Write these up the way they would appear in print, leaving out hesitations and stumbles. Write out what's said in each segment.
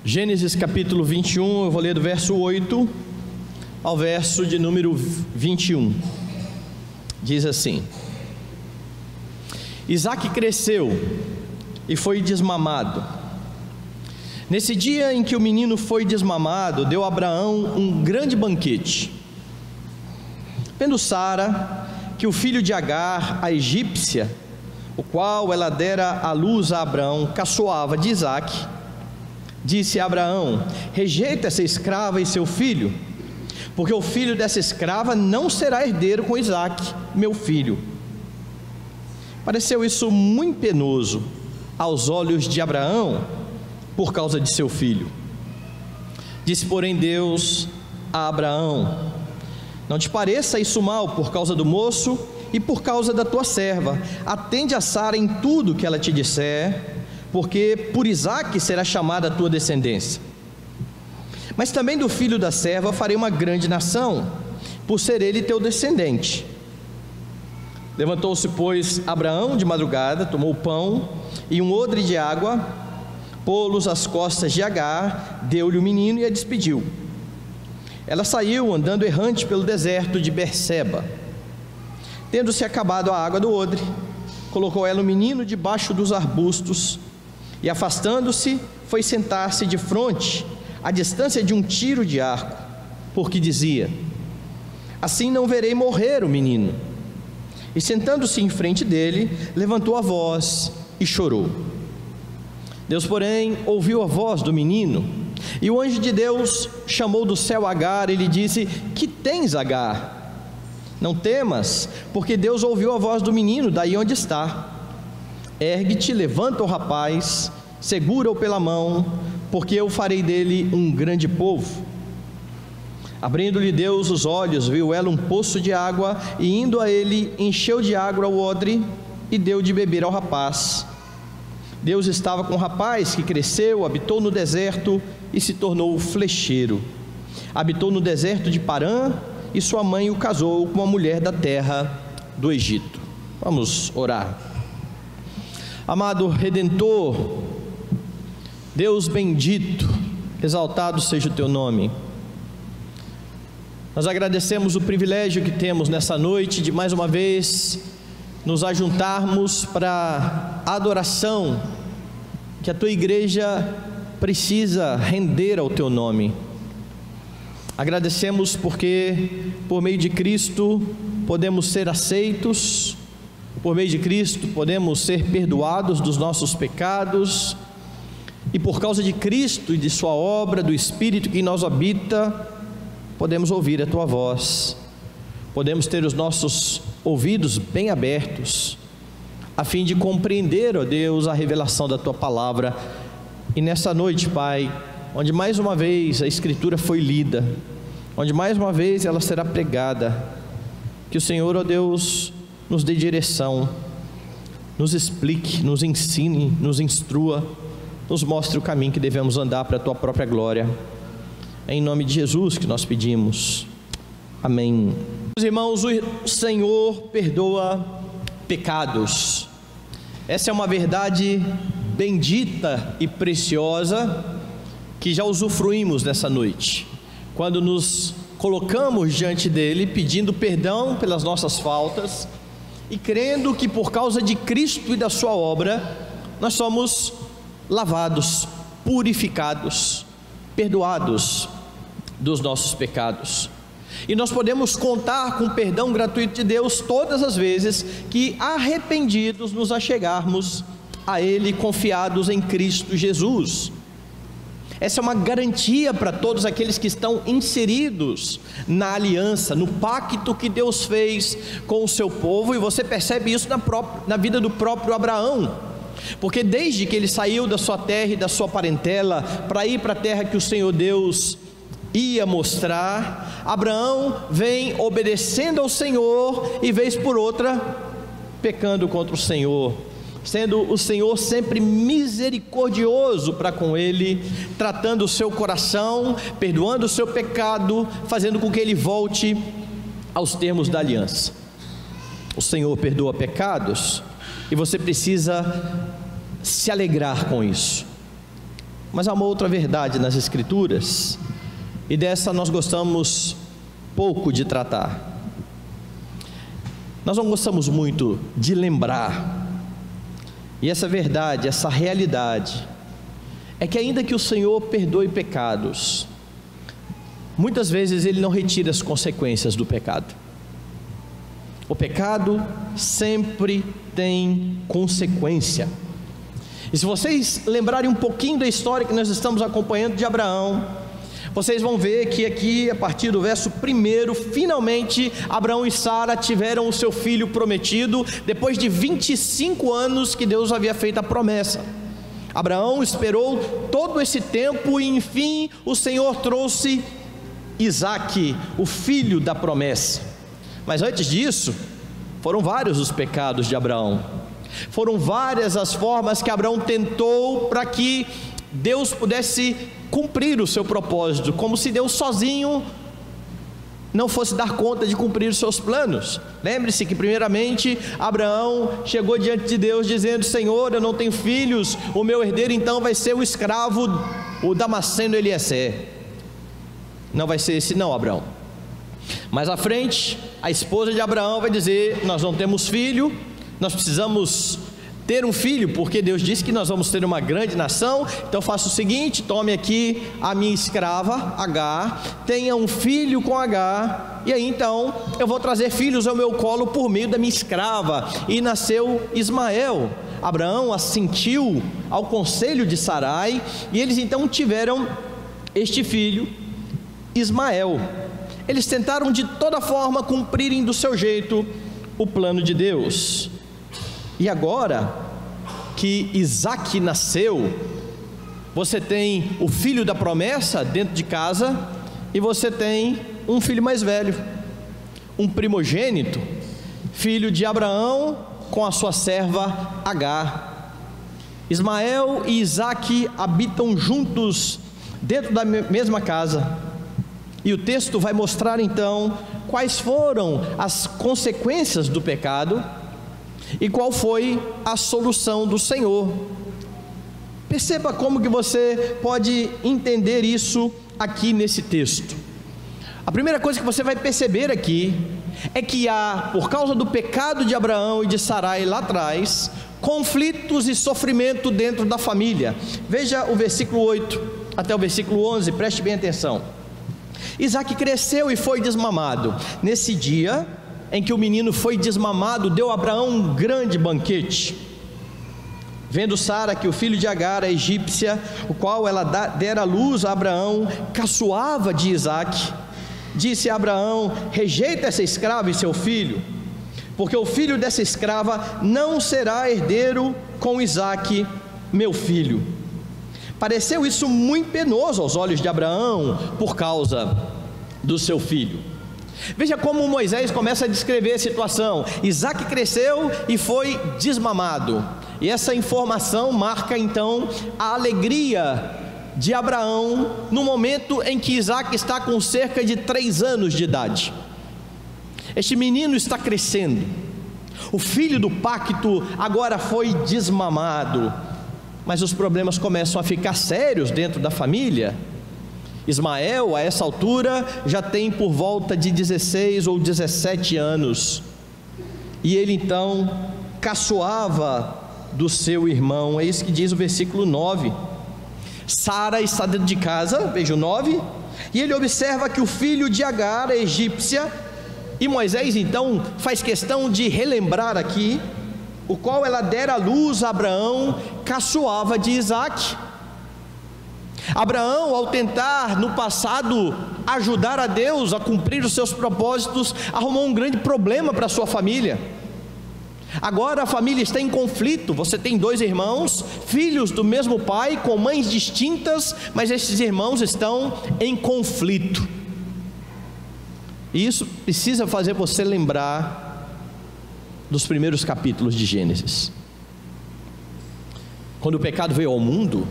Gênesis capítulo 21, eu vou ler do verso 8 ao verso de número 21. Diz assim: Isaque cresceu e foi desmamado. Nesse dia em que o menino foi desmamado, deu a Abraão um grande banquete. Vendo Sara que o filho de Agar, a egípcia, o qual ela dera à luz a Abraão, caçoava de Isaque, disse a Abraão: rejeita essa escrava e seu filho, porque o filho dessa escrava não será herdeiro com Isaque, meu filho. Pareceu isso muito penoso aos olhos de Abraão por causa de seu filho. Disse, porém, Deus a Abraão: não te pareça isso mal por causa do moço e por causa da tua serva. Atende a Sara em tudo que ela te disser, porque por Isaque será chamada a tua descendência. Mas também do filho da serva farei uma grande nação, por ser ele teu descendente. Levantou-se, pois, Abraão de madrugada, tomou o pão e um odre de água, pô-los às costas de Agar, deu-lhe o menino e a despediu. Ela saiu andando errante pelo deserto de Berseba. Tendo-se acabado a água do odre, colocou ela o menino debaixo dos arbustos e, afastando-se, foi sentar-se de fronte, à distância de um tiro de arco, porque dizia: assim não verei morrer o menino. E sentando-se em frente dele, levantou a voz e chorou. Deus, porém, ouviu a voz do menino, e o anjo de Deus chamou do céu Agar e lhe disse: que tens, Agar? Não temas, porque Deus ouviu a voz do menino daí onde está. Ergue-te, levanta o rapaz, segura-o pela mão, porque eu farei dele um grande povo. Abrindo-lhe Deus os olhos, viu ela um poço de água, e indo a ele, encheu de água o odre e deu de beber ao rapaz. Deus estava com o rapaz, que cresceu, habitou no deserto e se tornou flecheiro. Habitou no deserto de Parã, e sua mãe o casou com uma mulher da terra do Egito. Vamos orar. Amado Redentor, Deus bendito, exaltado seja o teu nome. Nós agradecemos o privilégio que temos nessa noite de mais uma vez nos ajuntarmos para a adoração que a tua igreja precisa render ao teu nome. Agradecemos porque por meio de Cristo podemos ser aceitos, por meio de Cristo podemos ser perdoados dos nossos pecados, e por causa de Cristo e de sua obra, do Espírito que em nós habita, podemos ouvir a tua voz, podemos ter os nossos ouvidos bem abertos, a fim de compreender, ó Deus, a revelação da tua palavra. E nessa noite, Pai, onde mais uma vez a Escritura foi lida, onde mais uma vez ela será pregada, que o Senhor, ó Deus, nos dê direção, nos explique, nos ensine, nos instrua, nos mostre o caminho que devemos andar para a tua própria glória. É em nome de Jesus que nós pedimos, amém. Meus irmãos, o Senhor perdoa pecados. Essa é uma verdade bendita e preciosa que já usufruímos nessa noite, quando nos colocamos diante dele pedindo perdão pelas nossas faltas e crendo que por causa de Cristo e da sua obra nós somos lavados, purificados, perdoados dos nossos pecados. E nós podemos contar com o perdão gratuito de Deus todas as vezes que, arrependidos, nos achegarmos a Ele, confiados em Cristo Jesus. Essa é uma garantia para todos aqueles que estão inseridos na aliança, no pacto que Deus fez com o seu povo. E você percebe isso na vida do próprio Abraão, porque desde que ele saiu da sua terra e da sua parentela para ir para a terra que o Senhor Deus ia mostrar, Abraão vem obedecendo ao Senhor e vez por outra pecando contra o Senhor, sendo o Senhor sempre misericordioso para com ele, tratando o seu coração, perdoando o seu pecado, fazendo com que ele volte aos termos da aliança. O Senhor perdoa pecados e você precisa se alegrar com isso. Mas há uma outra verdade nas Escrituras, e dessa nós gostamos pouco de tratar. Nós não gostamos muito de lembrar, e essa verdade, essa realidade, é que ainda que o Senhor perdoe pecados, muitas vezes Ele não retira as consequências do pecado. O pecado sempre tem consequência. E se vocês lembrarem um pouquinho da história que nós estamos acompanhando de Abraão, vocês vão ver que aqui, a partir do verso 1, finalmente Abraão e Sara tiveram o seu filho prometido, depois de 25 anos que Deus havia feito a promessa. Abraão esperou todo esse tempo e enfim o Senhor trouxe Isaque, o filho da promessa. Mas antes disso, foram vários os pecados de Abraão, foram várias as formas que Abraão tentou para que Deus pudesse cumprir o seu propósito, como se Deus sozinho não fosse dar conta de cumprir os seus planos. Lembre-se que primeiramente Abraão chegou diante de Deus dizendo: Senhor, eu não tenho filhos, o meu herdeiro então vai ser o escravo, o Damasceno Eliezer. Não vai ser esse não, Abraão. Mais à frente, a esposa de Abraão vai dizer: nós não temos filho, nós precisamos ter um filho, porque Deus disse que nós vamos ter uma grande nação. Então faça o seguinte, tome aqui a minha escrava Agar, tenha um filho com Agar, e aí então eu vou trazer filhos ao meu colo por meio da minha escrava. E nasceu Ismael. Abraão assentiu ao conselho de Sarai, e eles então tiveram este filho Ismael. Eles tentaram de toda forma cumprirem do seu jeito o plano de Deus. E agora que Isaque nasceu, você tem o filho da promessa dentro de casa, e você tem um filho mais velho, um primogênito, filho de Abraão com a sua serva Agar. Ismael e Isaque habitam juntos dentro da mesma casa. E o texto vai mostrar então quais foram as consequências do pecado e qual foi a solução do Senhor. Perceba como que você pode entender isso aqui nesse texto. A primeira coisa que você vai perceber aqui é que há, por causa do pecado de Abraão e de Sarai lá atrás, conflitos e sofrimento dentro da família. Veja o versículo 8 até o versículo 11, preste bem atenção. Isaque cresceu e foi desmamado. Nesse dia em que o menino foi desmamado, deu a Abraão um grande banquete. Vendo Sara que o filho de Agar, a egípcia, o qual ela dera luz a Abraão, caçoava de Isaque, disse a Abraão: rejeita essa escrava e seu filho, porque o filho dessa escrava não será herdeiro com Isaque, meu filho. Pareceu isso muito penoso aos olhos de Abraão por causa do seu filho. Veja como Moisés começa a descrever a situação. Isaque cresceu e foi desmamado, e essa informação marca então a alegria de Abraão no momento em que Isaque está com cerca de 3 anos de idade. Este menino está crescendo, o filho do pacto agora foi desmamado, mas os problemas começam a ficar sérios dentro da família. Ismael, a essa altura, já tem por volta de 16 ou 17 anos, e ele então caçoava do seu irmão. É isso que diz o versículo 9. Sara está dentro de casa, veja o 9, e ele observa que o filho de Agar, a egípcia, e Moisés então faz questão de relembrar aqui, o qual ela dera luz a Abraão, caçoava de Isaque. Abraão, ao tentar no passado ajudar a Deus a cumprir os seus propósitos, arrumou um grande problema para a sua família. Agora a família está em conflito. Você tem 2 irmãos, filhos do mesmo pai, com mães distintas, mas esses irmãos estão em conflito. E isso precisa fazer você lembrar dos primeiros capítulos de Gênesis. Quando o pecado veio ao mundo,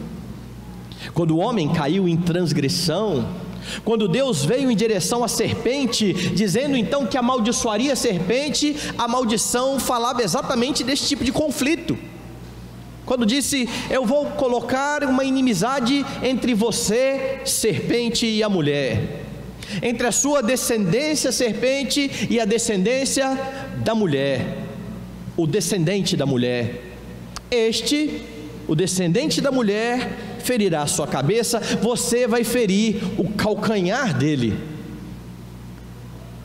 quando o homem caiu em transgressão, quando Deus veio em direção à serpente, dizendo então que amaldiçoaria a serpente, a maldição falava exatamente desse tipo de conflito. quando disse: eu vou colocar uma inimizade entre você, serpente, e a mulher, entre a sua descendência, serpente, e a descendência da mulher, o descendente da mulher. O descendente da mulher, ferirá a sua cabeça, você vai ferir o calcanhar dele.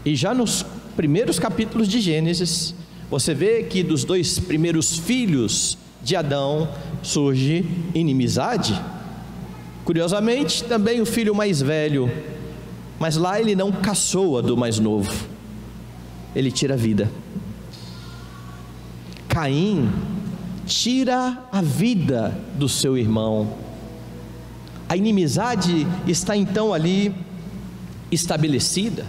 E já nos primeiros capítulos de Gênesis, você vê que dos 2 primeiros filhos de Adão surge inimizade. Curiosamente, também o filho mais velho, mas lá ele não caçoa do mais novo, ele tira a vida. Caim tira a vida do seu irmão. A inimizade está então ali estabelecida.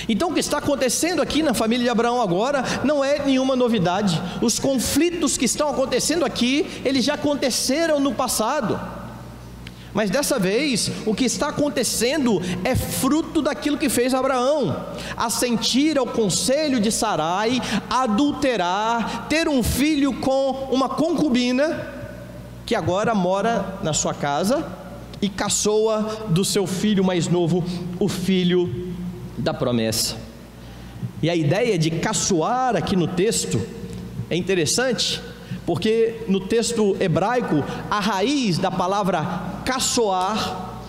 Então o que está acontecendo aqui na família de Abraão agora não é nenhuma novidade. Os conflitos que estão acontecendo aqui, eles já aconteceram no passado, mas dessa vez o que está acontecendo é fruto daquilo que fez Abraão: assentir ao conselho de Sarai, adulterar, ter um filho com uma concubina, que agora mora na sua casa, e caçoa do seu filho mais novo, o filho da promessa. E a ideia de caçoar aqui no texto é interessante, porque no texto hebraico, a raiz da palavra caçoar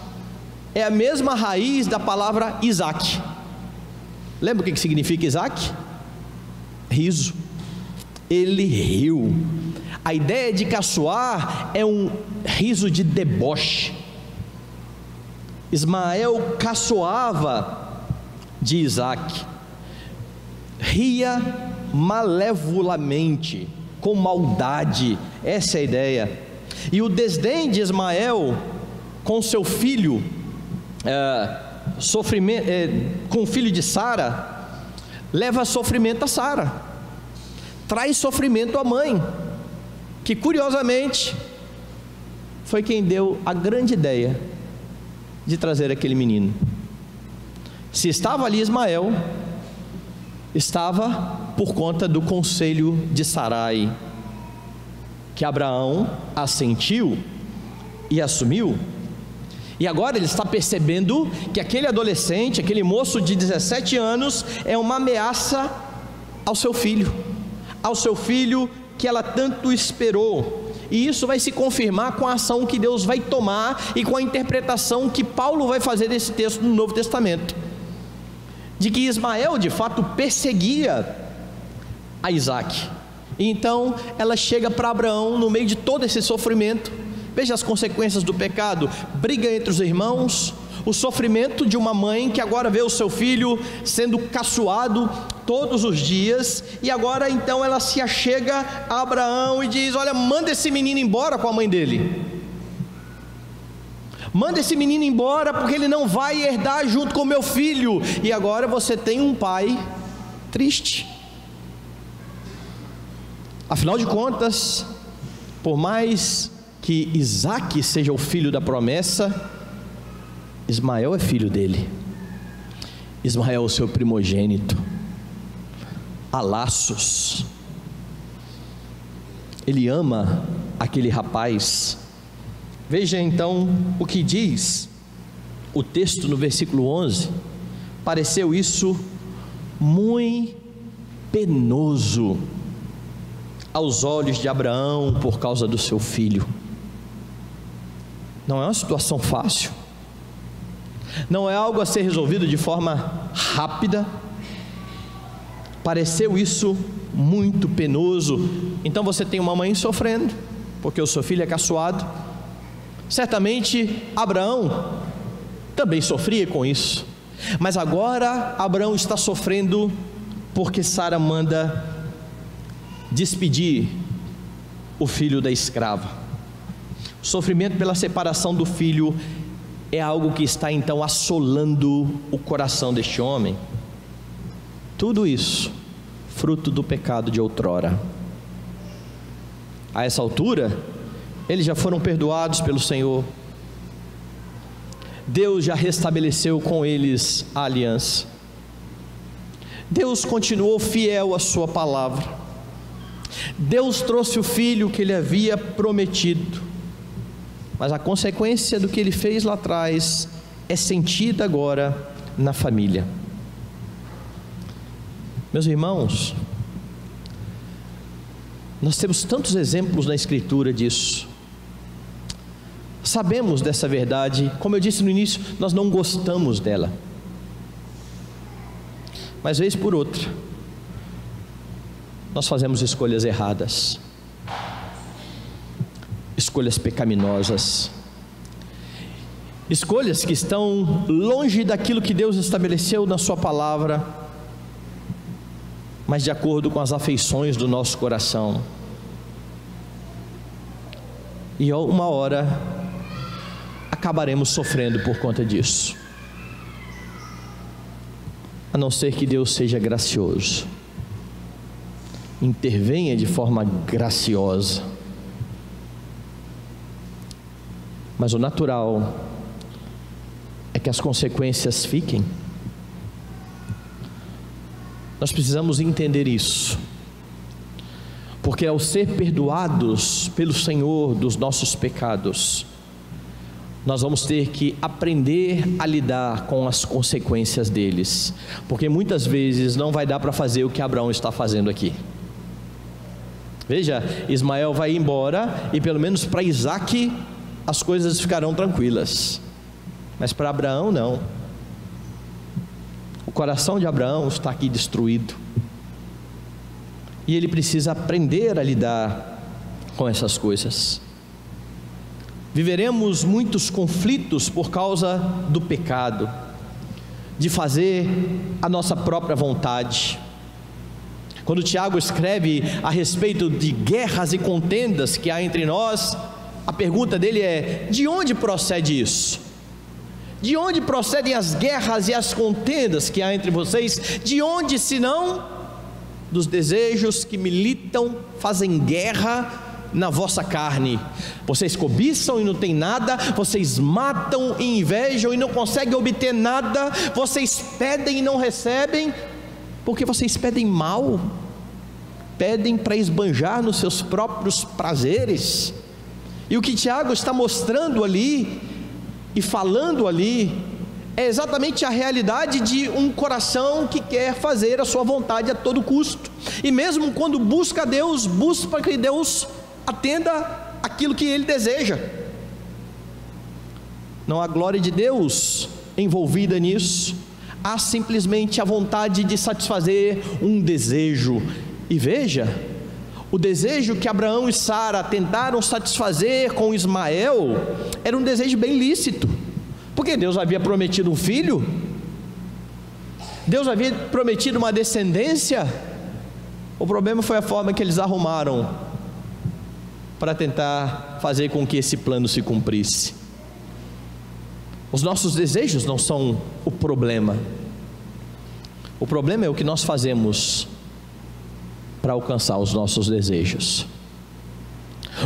é a mesma raiz da palavra Isaac. Lembra o que significa Isaac? Riso. Ele riu. A ideia de caçoar é um riso de deboche. Ismael caçoava de Isaac, ria malevolamente, com maldade. Essa é a ideia. E o desdém de Ismael com seu filho, com o filho de Sara, leva sofrimento a Sara, traz sofrimento à mãe, que curiosamente foi quem deu a grande ideia de trazer aquele menino. Se estava ali Ismael, estava por conta do conselho de Sarai, que Abraão assentiu e assumiu. E agora ele está percebendo que aquele adolescente, aquele moço de 17 anos, é uma ameaça ao seu filho que ela tanto esperou. E isso vai se confirmar com a ação que Deus vai tomar e com a interpretação que Paulo vai fazer desse texto no Novo Testamento, de que Ismael de fato perseguia a Isaac. E então ela chega para Abraão no meio de todo esse sofrimento. Veja as consequências do pecado: briga entre os irmãos, o sofrimento de uma mãe que agora vê o seu filho sendo caçoado todos os dias, e agora então ela se achega a Abraão e diz: olha, manda esse menino embora com a mãe dele, manda esse menino embora, porque ele não vai herdar junto com meu filho. E agora você tem um pai triste. Afinal de contas, por mais que Isaac seja o filho da promessa, Ismael é filho dele. Ismael é o seu primogênito. Há laços. Ele ama aquele rapaz. Veja então o que diz o texto no versículo 11. Pareceu isso muito penoso aos olhos de Abraão por causa do seu filho. Não é uma situação fácil, não é algo a ser resolvido de forma rápida. Pareceu isso muito penoso. Então você tem uma mãe sofrendo porque o seu filho é caçoado. Certamente Abraão também sofria com isso, mas agora Abraão está sofrendo porque Sara manda despedir o filho da escrava. O sofrimento pela separação do filho é algo que está então assolando o coração deste homem. Tudo isso fruto do pecado de outrora. A essa altura eles já foram perdoados pelo Senhor. Deus já restabeleceu com eles a aliança. Deus continuou fiel à sua palavra. Deus trouxe o filho que Ele havia prometido, mas a consequência do que Ele fez lá atrás é sentida agora na família. Meus irmãos, nós temos tantos exemplos na Escritura disso. Sabemos dessa verdade, como eu disse no início, nós não gostamos dela, mas vez por outra, nós fazemos escolhas erradas, escolhas pecaminosas, escolhas que estão longe daquilo que Deus estabeleceu na sua palavra, mas de acordo com as afeições do nosso coração. E uma hora acabaremos sofrendo por conta disso, a não ser que Deus seja gracioso, intervenha de forma graciosa. Mas o natural é que as consequências fiquem. Nós precisamos entender isso, porque ao ser perdoados pelo Senhor dos nossos pecados, nós vamos ter que aprender a lidar com as consequências deles, porque muitas vezes não vai dar para fazer o que Abraão está fazendo aqui. Veja, Ismael vai embora e pelo menos para Isaque as coisas ficarão tranquilas, mas para Abraão não. O coração de Abraão está aqui destruído, e ele precisa aprender a lidar com essas coisas. Viveremos muitos conflitos por causa do pecado, de fazer a nossa própria vontade. Quando Tiago escreve a respeito de guerras e contendas que há entre nós, a pergunta dele é: de onde procede isso? De onde procedem as guerras e as contendas que há entre vocês? De onde, senão dos desejos que militam, fazem guerra na vossa carne? Vocês cobiçam e não tem nada, vocês matam e invejam e não conseguem obter nada, vocês pedem e não recebem, porque vocês pedem mal, pedem para esbanjar nos seus próprios prazeres. E o que Tiago está mostrando ali e falando ali é exatamente a realidade de um coração que quer fazer a sua vontade a todo custo, e mesmo quando busca a Deus, busca para que Deus atenda aquilo que ele deseja. Não há glória de Deus envolvida nisso, há simplesmente a vontade de satisfazer um desejo. E veja, o desejo que Abraão e Sara tentaram satisfazer com Ismael era um desejo bem lícito, porque Deus havia prometido um filho, Deus havia prometido uma descendência. O problema foi a forma que eles arrumaram para tentar fazer com que esse plano se cumprisse. Os nossos desejos não são o problema é o que nós fazemos para alcançar os nossos desejos.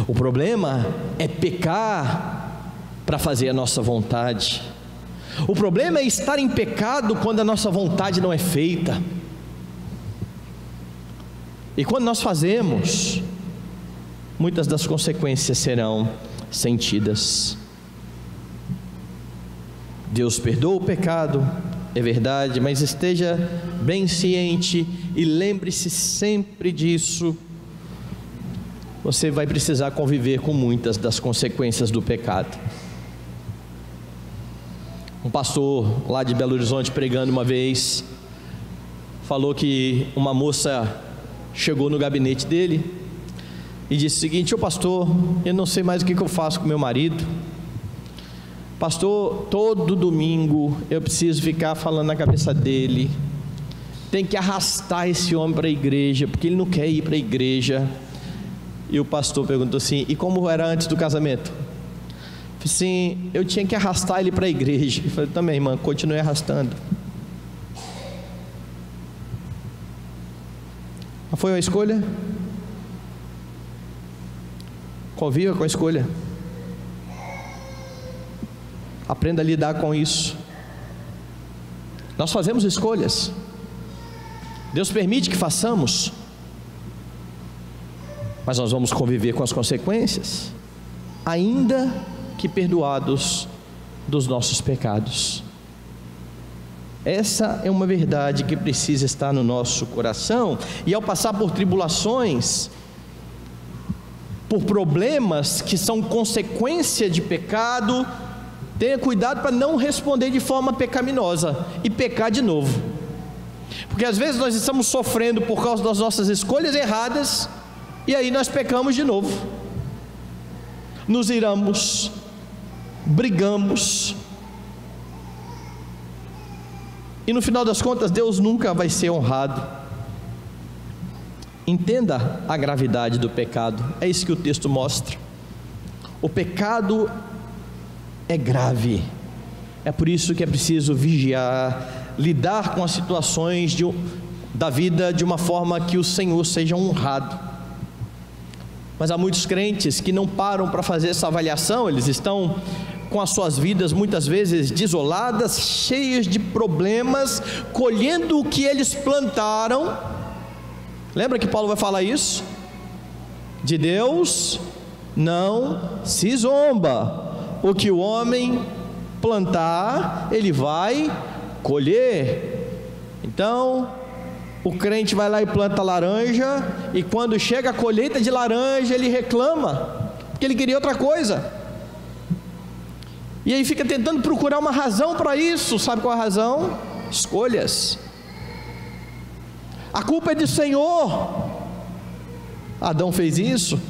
O problema é pecar para fazer a nossa vontade. O problema é estar em pecado quando a nossa vontade não é feita. E quando nós fazemos, muitas das consequências serão sentidas. Deus perdoa o pecado, é verdade, mas esteja bem ciente e lembre-se sempre disso. Você vai precisar conviver com muitas das consequências do pecado. Um pastor lá de Belo Horizonte, pregando uma vez, falou que uma moça chegou no gabinete dele e disse o seguinte: ô pastor, eu não sei mais o que eu faço com meu marido. Pastor, todo domingo eu preciso ficar falando na cabeça dele, tem que arrastar esse homem para a igreja, porque ele não quer ir para a igreja. E o pastor perguntou assim: e como era antes do casamento? Eu falei assim: eu tinha que arrastar ele para a igreja. Eu falei: também, irmã, continue arrastando. Mas foi uma escolha? Conviva com a escolha. Aprenda a lidar com isso. Nós fazemos escolhas, Deus permite que façamos, mas nós vamos conviver com as consequências, ainda que perdoados dos nossos pecados. Essa é uma verdade que precisa estar no nosso coração, e ao passar por tribulações, por problemas que são consequência de pecado, tenha cuidado para não responder de forma pecaminosa e pecar de novo, porque às vezes nós estamos sofrendo por causa das nossas escolhas erradas, e aí nós pecamos de novo, nos iramos, brigamos, e no final das contas Deus nunca vai ser honrado. Entenda a gravidade do pecado, é isso que o texto mostra. O pecado é grave, é por isso que é preciso vigiar, lidar com as situações da vida de uma forma que o Senhor seja honrado. Mas há muitos crentes que não param para fazer essa avaliação, eles estão com as suas vidas muitas vezes desoladas, cheias de problemas, colhendo o que eles plantaram. Lembra que Paulo vai falar isso? De Deus não se zomba, o que o homem plantar, ele vai colher. Então, o crente vai lá e planta laranja, e quando chega a colheita de laranja, ele reclama, porque ele queria outra coisa, e aí fica tentando procurar uma razão para isso. Sabe qual é a razão? Escolhas. A culpa é do Senhor. Adão fez isso.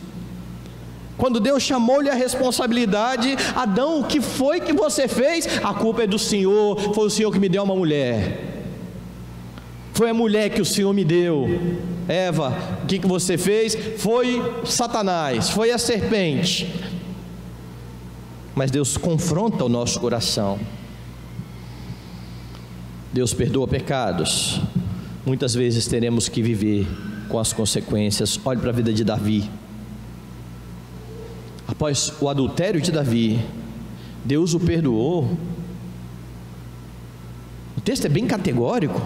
Quando Deus chamou-lhe a responsabilidade: Adão, o que foi que você fez? A culpa é do Senhor, foi o Senhor que me deu uma mulher, foi a mulher que o Senhor me deu. Eva, o que você fez? Foi Satanás, foi a serpente. Mas Deus confronta o nosso coração. Deus perdoa pecados. Muitas vezes teremos que viver com as consequências. Olhe para a vida de Davi. Após o adultério de Davi, Deus o perdoou. O texto é bem categórico.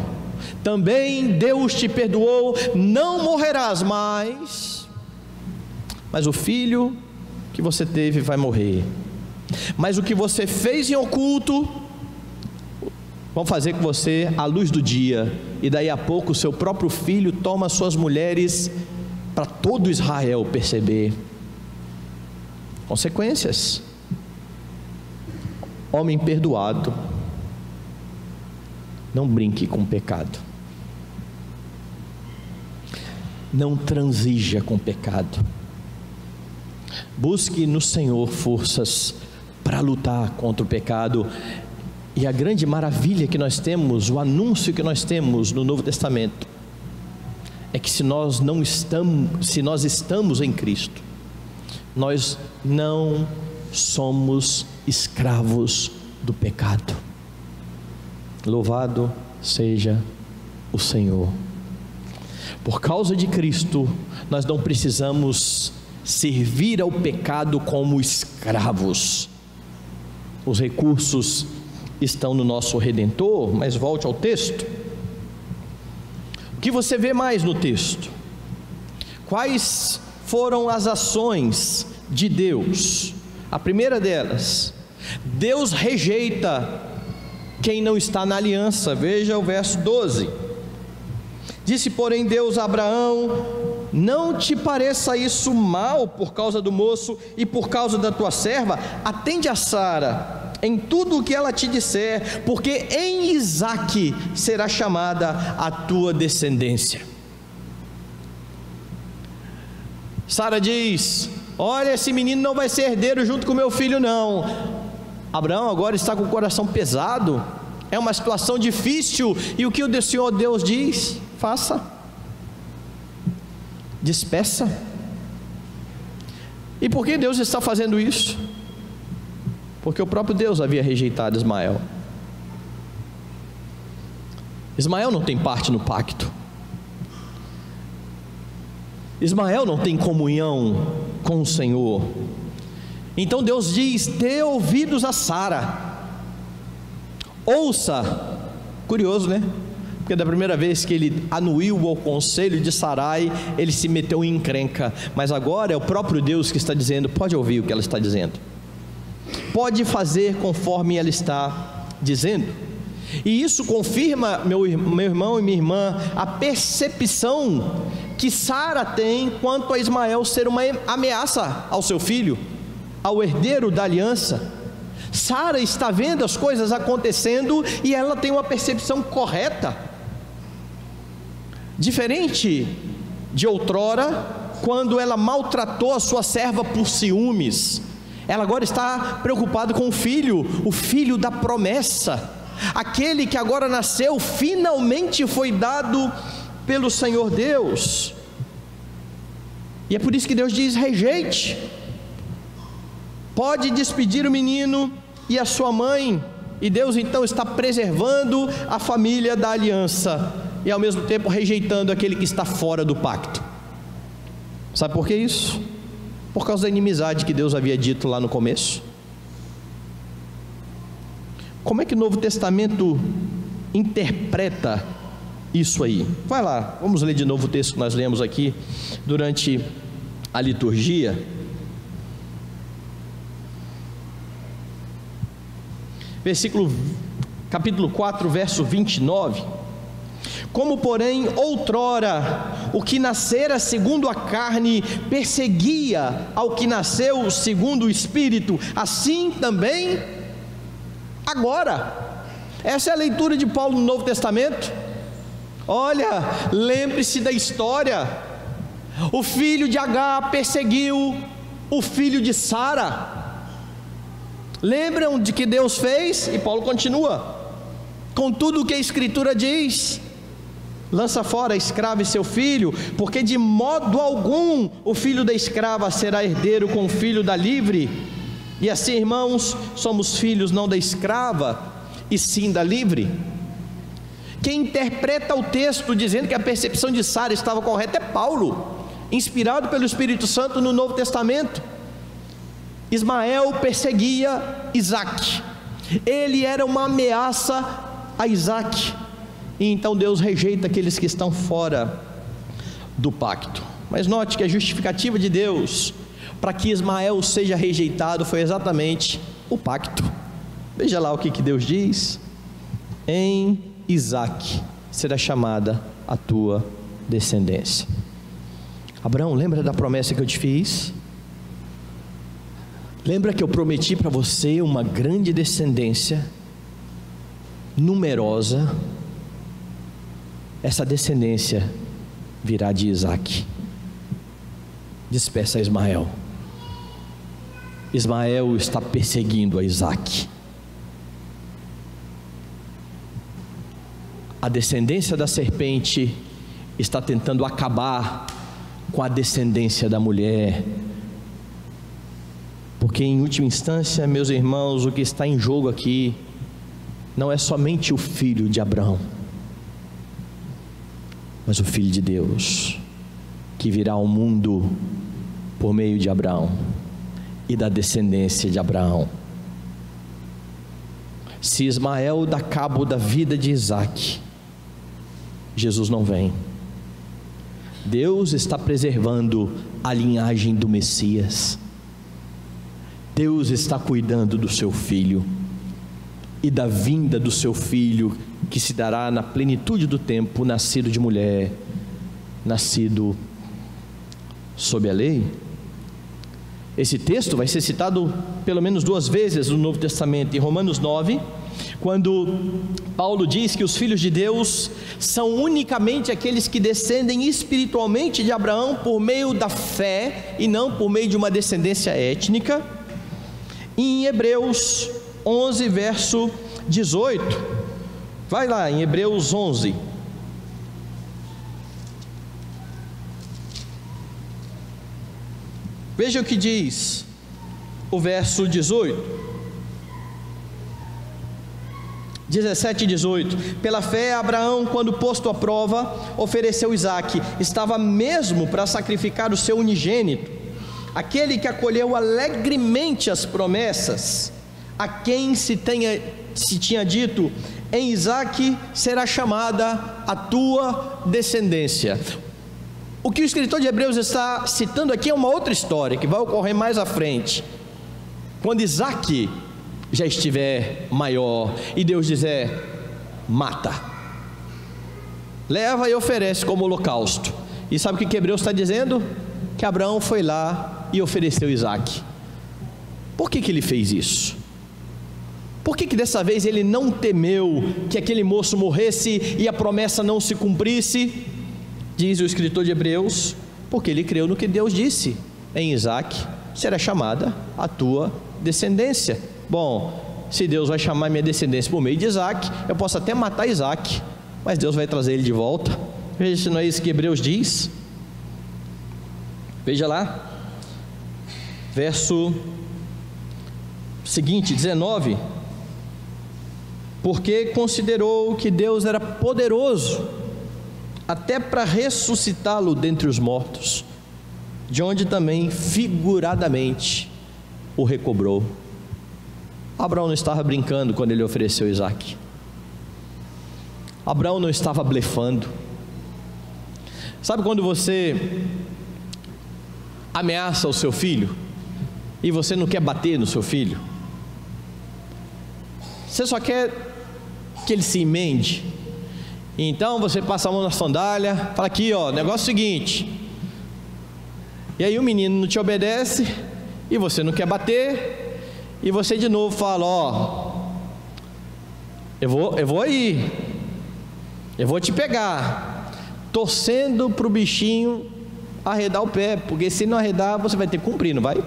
Também Deus te perdoou, não morrerás mais, mas o filho que você teve vai morrer. Mas o que você fez em oculto, vão fazer com você à luz do dia, e daí a pouco o seu próprio filho toma suas mulheres para todo Israel perceber. Consequências. Homem perdoado, não brinque com o pecado, não transija com o pecado, busque no Senhor forças para lutar contra o pecado. E a grande maravilha que nós temos, o anúncio que nós temos no Novo Testamento, é que se nós estamos em Cristo, nós não somos escravos do pecado. Louvado seja o Senhor. Por causa de Cristo, nós não precisamos servir ao pecado como escravos. Os recursos estão no nosso Redentor. Mas volte ao texto. O que você vê mais no texto? Quais foram as ações de Deus? A primeira delas: Deus rejeita quem não está na aliança. Veja o verso 12. Disse, porém, Deus a Abraão: não te pareça isso mal por causa do moço e por causa da tua serva. Atende a Sara em tudo o que ela te disser, porque em Isaque será chamada a tua descendência. Sara diz: olha, esse menino não vai ser herdeiro junto com meu filho não. Abraão agora está com o coração pesado, é uma situação difícil, e o que o Senhor Deus diz? Faça, despeça. E por que Deus está fazendo isso? Porque o próprio Deus havia rejeitado Ismael. Ismael não tem parte no pacto. Ismael não tem comunhão com o Senhor. Então Deus diz: dê ouvidos a Sara, ouça. Curioso, né? porque da primeira vez que ele anuiu ao conselho de Sarai, ele se meteu em encrenca, mas agora é o próprio Deus que está dizendo: pode ouvir o que ela está dizendo, pode fazer conforme ela está dizendo. E isso confirma, meu irmão e minha irmã, a percepção que Sara tem quanto a Ismael ser uma ameaça ao seu filho, ao herdeiro da aliança. Sara está vendo as coisas acontecendo e ela tem uma percepção correta, diferente de outrora, quando ela maltratou a sua serva por ciúmes. Ela agora está preocupada com o filho da promessa, aquele que agora nasceu, finalmente foi dado pelo Senhor Deus. E é por isso que Deus diz: rejeite, pode despedir o menino e a sua mãe. E Deus então está preservando a família da aliança e ao mesmo tempo rejeitando aquele que está fora do pacto. Sabe por que isso? Por causa da inimizade que Deus havia dito lá no começo. Como é que o Novo Testamento interpreta isso aí? Vai lá, vamos ler de novo o texto que nós lemos aqui durante a liturgia. Capítulo 4, verso 29. Como porém outrora o que nascera segundo a carne perseguia ao que nasceu segundo o Espírito, assim também agora. Essa é a leitura de Paulo no Novo Testamento. Olha, lembre-se da história. O filho de Agar perseguiu o filho de Sara. Lembram de que Deus fez? E Paulo continua: com tudo o que a Escritura diz, lança fora a escrava e seu filho, porque de modo algum o filho da escrava será herdeiro com o filho da livre. E assim, irmãos, somos filhos não da escrava, e sim da livre. Quem interpreta o texto dizendo que a percepção de Sara estava correta é Paulo, inspirado pelo Espírito Santo no Novo Testamento. Ismael perseguia Isaque, ele era uma ameaça a Isaque, e então Deus rejeita aqueles que estão fora do pacto. Mas note que a justificativa de Deus para que Ismael seja rejeitado foi exatamente o pacto. Veja lá o que Deus diz: em Isaque será chamada a tua descendência. Abraão, lembra da promessa que eu te fiz? Lembra que eu prometi para você uma grande descendência, numerosa? Essa descendência virá de Isaque. Despeça Ismael. Ismael está perseguindo a Isaque. A descendência da serpente está tentando acabar com a descendência da mulher, porque em última instância, meus irmãos, o que está em jogo aqui não é somente o filho de Abraão, mas o filho de Deus, que virá ao mundo por meio de Abraão e da descendência de Abraão. Se Ismael dá cabo da vida de Isaque, Jesus não vem. Deus está preservando a linhagem do Messias. Deus está cuidando do seu filho e da vinda do seu filho, que se dará na plenitude do tempo, nascido de mulher, nascido sob a lei. Esse texto vai ser citado pelo menos 2 vezes no Novo Testamento, em Romanos 9, quando Paulo diz que os filhos de Deus são unicamente aqueles que descendem espiritualmente de Abraão por meio da fé e não por meio de uma descendência étnica. E em Hebreus 11, verso 18, vai lá em Hebreus 11, veja o que diz o verso 18, 17 e 18: pela fé Abraão, quando posto à prova, ofereceu Isaque, estava mesmo para sacrificar o seu unigênito, aquele que acolheu alegremente as promessas, a quem se se tinha dito: em Isaque será chamada a tua descendência. O que o escritor de Hebreus está citando aqui é uma outra história que vai ocorrer mais à frente, quando Isaque já estiver maior e Deus dizer: mata, leva e oferece como holocausto. E sabe o que Hebreus está dizendo? Que Abraão foi lá e ofereceu Isaque. Por que ele fez isso? Por que dessa vez ele não temeu que aquele moço morresse e a promessa não se cumprisse? Diz o escritor de Hebreus: porque ele creu no que Deus disse: em Isaque será chamada a tua descendência. Bom, se Deus vai chamar minha descendência por meio de Isaque, eu posso até matar Isaque, mas Deus vai trazer ele de volta. Veja se não é isso que Hebreus diz. Veja lá, verso seguinte, 19: porque considerou que Deus era poderoso até para ressuscitá-lo dentre os mortos, de onde também figuradamente o recobrou. Abraão não estava brincando quando ele ofereceu Isaque. Abraão não estava blefando. Sabe quando você ameaça o seu filho e você não quer bater no seu filho? Você só quer que ele se emende. Então você passa a mão na sandália, fala: aqui ó, negócio é o seguinte. E aí o menino não te obedece e você não quer bater, e você de novo fala: ó, eu vou aí, eu vou te pegar, torcendo para o bichinho arredar o pé, porque se não arredar você vai ter que cumprir, não vai?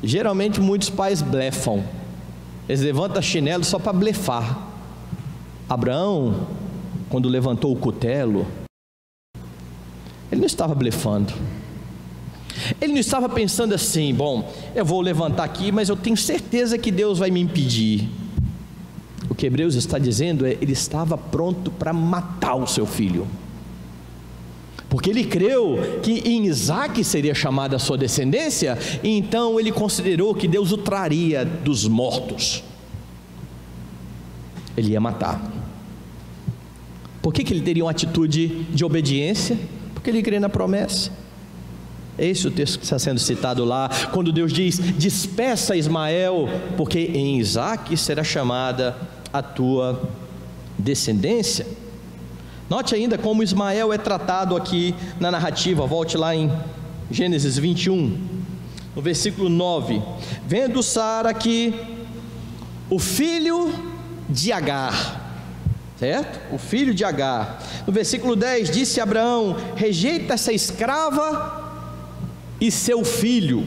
Geralmente muitos pais blefam, eles levantam chinelo só para blefar. Abraão, quando levantou o cutelo, ele não estava blefando. Ele não estava pensando assim: bom, eu vou levantar aqui, mas eu tenho certeza que Deus vai me impedir. O que Hebreus está dizendo é: ele estava pronto para matar o seu filho, porque ele creu que em Isaque seria chamada a sua descendência, e então ele considerou que Deus o traria dos mortos. Ele ia matar. Por que ele teria uma atitude de obediência? Porque ele crê na promessa. Esse é o texto que está sendo citado lá, quando Deus diz: despeça Ismael, porque em Isaque será chamada a tua descendência. Note ainda como Ismael é tratado aqui na narrativa. Volte lá em Gênesis 21, no versículo 9: vendo Sara que o filho de Agar, certo? O filho de Agar. No versículo 10, disse Abraão: rejeita essa escrava e seu filho.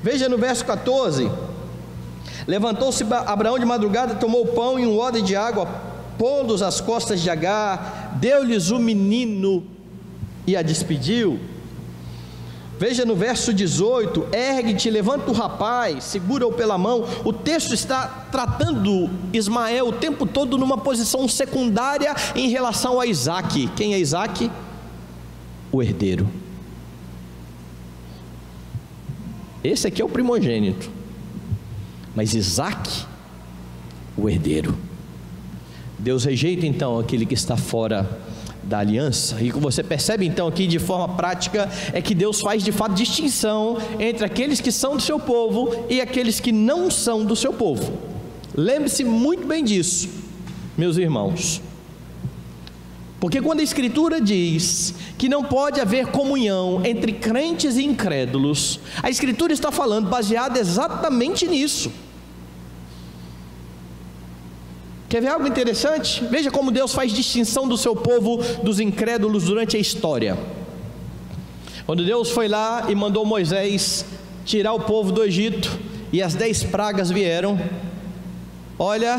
Veja no verso 14: levantou-se Abraão de madrugada, tomou pão e um odre de água, pô-los às costas de Agar, deu-lhes o menino e a despediu. Veja no verso 18: ergue-te, levanta o rapaz, segura-o pela mão. O texto está tratando Ismael o tempo todo numa posição secundária em relação a Isaque. Quem é Isaque? O herdeiro. Esse aqui é o primogênito, mas Isaque, o herdeiro. Deus rejeita então aquele que está fora da aliança. E o que você percebe então aqui de forma prática é que Deus faz de fato distinção entre aqueles que são do seu povo e aqueles que não são do seu povo. Lembre-se muito bem disso, meus irmãos, porque quando a Escritura diz que não pode haver comunhão entre crentes e incrédulos, a Escritura está falando baseada exatamente nisso. Quer ver algo interessante? Veja como Deus faz distinção do seu povo dos incrédulos durante a história. Quando Deus foi lá e mandou Moisés tirar o povo do Egito, e as 10 pragas vieram, olha,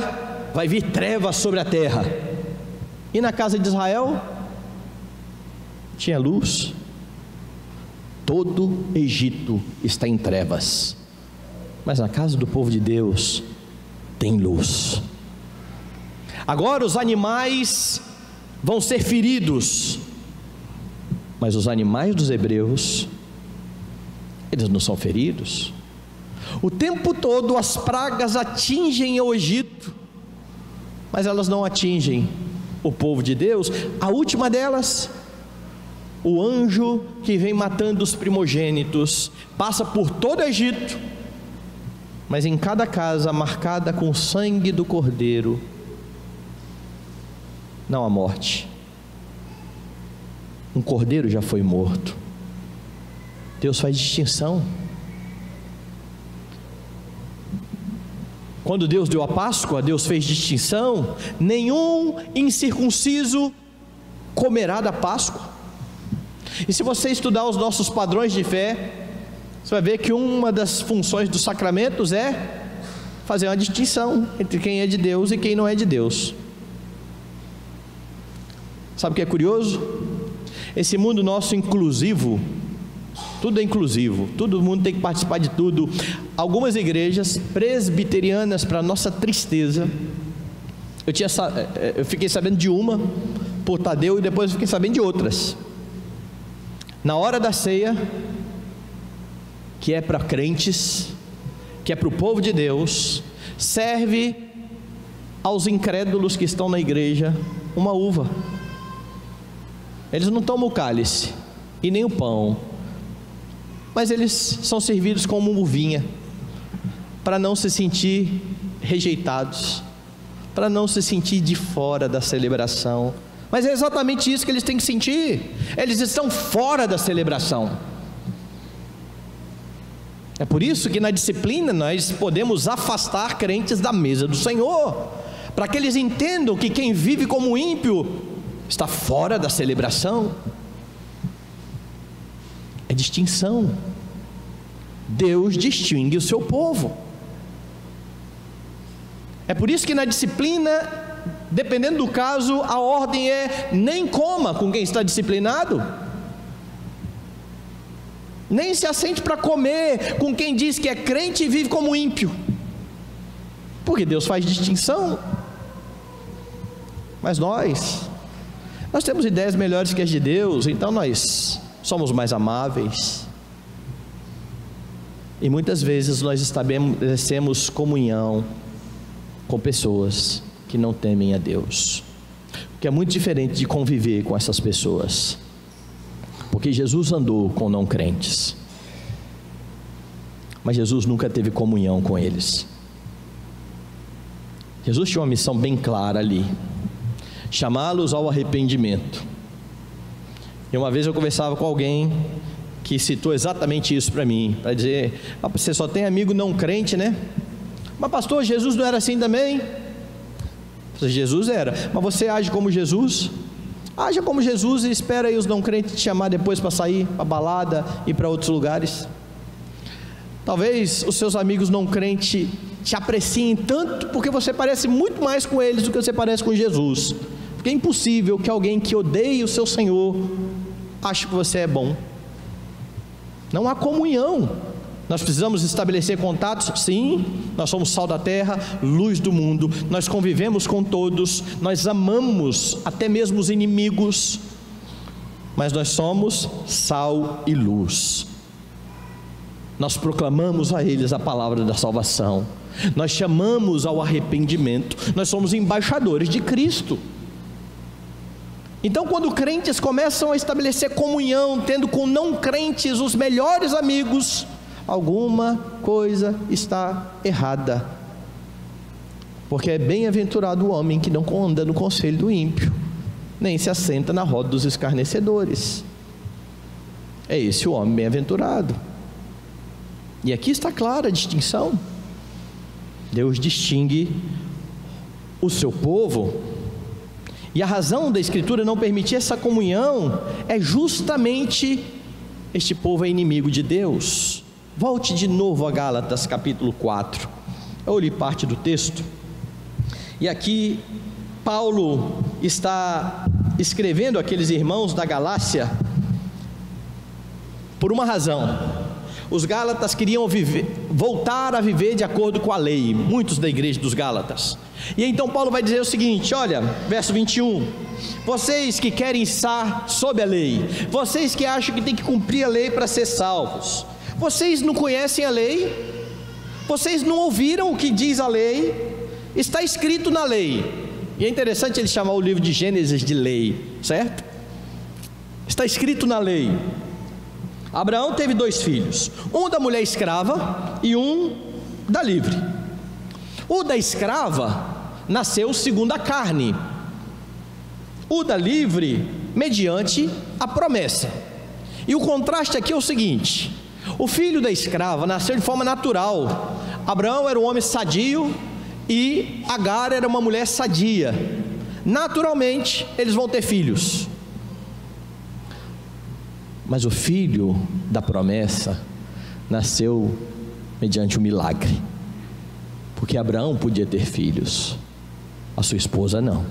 vai vir trevas sobre a terra. E na casa de Israel tinha luz. Todo Egito está em trevas, mas na casa do povo de Deus tem luz. Agora os animais vão ser feridos, mas os animais dos hebreus, eles não são feridos. O tempo todo as pragas atingem o Egito, mas elas não atingem o povo de Deus. A última delas, o anjo que vem matando os primogênitos, passa por todo o Egito, mas em cada casa marcada com o sangue do cordeiro, não há morte. Um cordeiro já foi morto. Deus faz distinção. Quando Deus deu a Páscoa, Deus fez distinção. Nenhum incircunciso comerá da Páscoa. E se você estudar os nossos padrões de fé, você vai ver que uma das funções dos sacramentos é fazer uma distinção entre quem é de Deus e quem não é de Deus. Sabe o que é curioso? Esse mundo nosso inclusivo, tudo é inclusivo, todo mundo tem que participar de tudo. Algumas igrejas presbiterianas, para nossa tristeza, eu fiquei sabendo de uma por Tadeu, e depois eu fiquei sabendo de outras. Na hora da ceia, que é para crentes, que é para o povo de Deus, serve aos incrédulos que estão na igreja uma uva. Eles não tomam o cálice e nem o pão, mas eles são servidos como uvinha, para não se sentir rejeitados, para não se sentir de fora da celebração. Mas é exatamente isso que eles têm que sentir. Eles estão fora da celebração. É por isso que na disciplina nós podemos afastar crentes da mesa do Senhor, para que eles entendam que quem vive como ímpio está fora da celebração. É distinção. Deus distingue o seu povo. É por isso que na disciplina, dependendo do caso, a ordem é: nem coma com quem está disciplinado, nem se assente para comer com quem diz que é crente e vive como ímpio, porque Deus faz distinção. Mas nós temos ideias melhores que as de Deus, então nós somos mais amáveis, e muitas vezes nós estabelecemos comunhão com pessoas que não temem a Deus, que é muito diferente de conviver com essas pessoas, porque Jesus andou com não crentes, mas Jesus nunca teve comunhão com eles. Jesus tinha uma missão bem clara ali: chamá-los ao arrependimento. E uma vez eu conversava com alguém que citou exatamente isso para mim, para dizer: você só tem amigo não crente, né? Mas pastor, Jesus não era assim também? Jesus era. Mas você age como Jesus? Haja como Jesus e espera aí os não crentes te chamar depois para sair para balada e para outros lugares. Talvez os seus amigos não crentes te apreciem tanto porque você parece muito mais com eles do que você parece com Jesus, porque é impossível que alguém que odeie o seu Senhor ache que você é bom. Não há comunhão. Nós precisamos estabelecer contatos, sim. Nós somos sal da terra, luz do mundo, nós convivemos com todos, nós amamos até mesmo os inimigos, mas nós somos sal e luz. Nós proclamamos a eles a palavra da salvação, nós chamamos ao arrependimento, nós somos embaixadores de Cristo. Então, quando crentes começam a estabelecer comunhão, tendo com não crentes os melhores amigos, alguma coisa está errada, porque é bem-aventurado o homem que não anda no conselho do ímpio, nem se assenta na roda dos escarnecedores. É esse o homem bem-aventurado. E aqui está clara a distinção. Deus distingue o seu povo, e a razão da Escritura não permitir essa comunhão é justamente: este povo é inimigo de Deus. Volte de novo a Gálatas capítulo 4, eu li parte do texto, e aqui Paulo está escrevendo àqueles irmãos da Galácia por uma razão. Os Gálatas queriam voltar a viver de acordo com a lei, muitos da igreja dos Gálatas. E então Paulo vai dizer o seguinte, olha, verso 21, vocês que querem estar sob a lei, vocês que acham que tem que cumprir a lei para ser salvos, vocês não conhecem a lei? Vocês não ouviram o que diz a lei? Está escrito na lei. E é interessante ele chamar o livro de Gênesis de lei, certo? Está escrito na lei. Abraão teve 2 filhos, um da mulher escrava e um da livre. O da escrava nasceu segundo a carne, o da livre mediante a promessa. E o contraste aqui é o seguinte: o filho da escrava nasceu de forma natural. Abraão era um homem sadio e Agar era uma mulher sadia. Naturalmente eles vão ter filhos. Mas o filho da promessa nasceu mediante um milagre, porque Abraão podia ter filhos, a sua esposa não.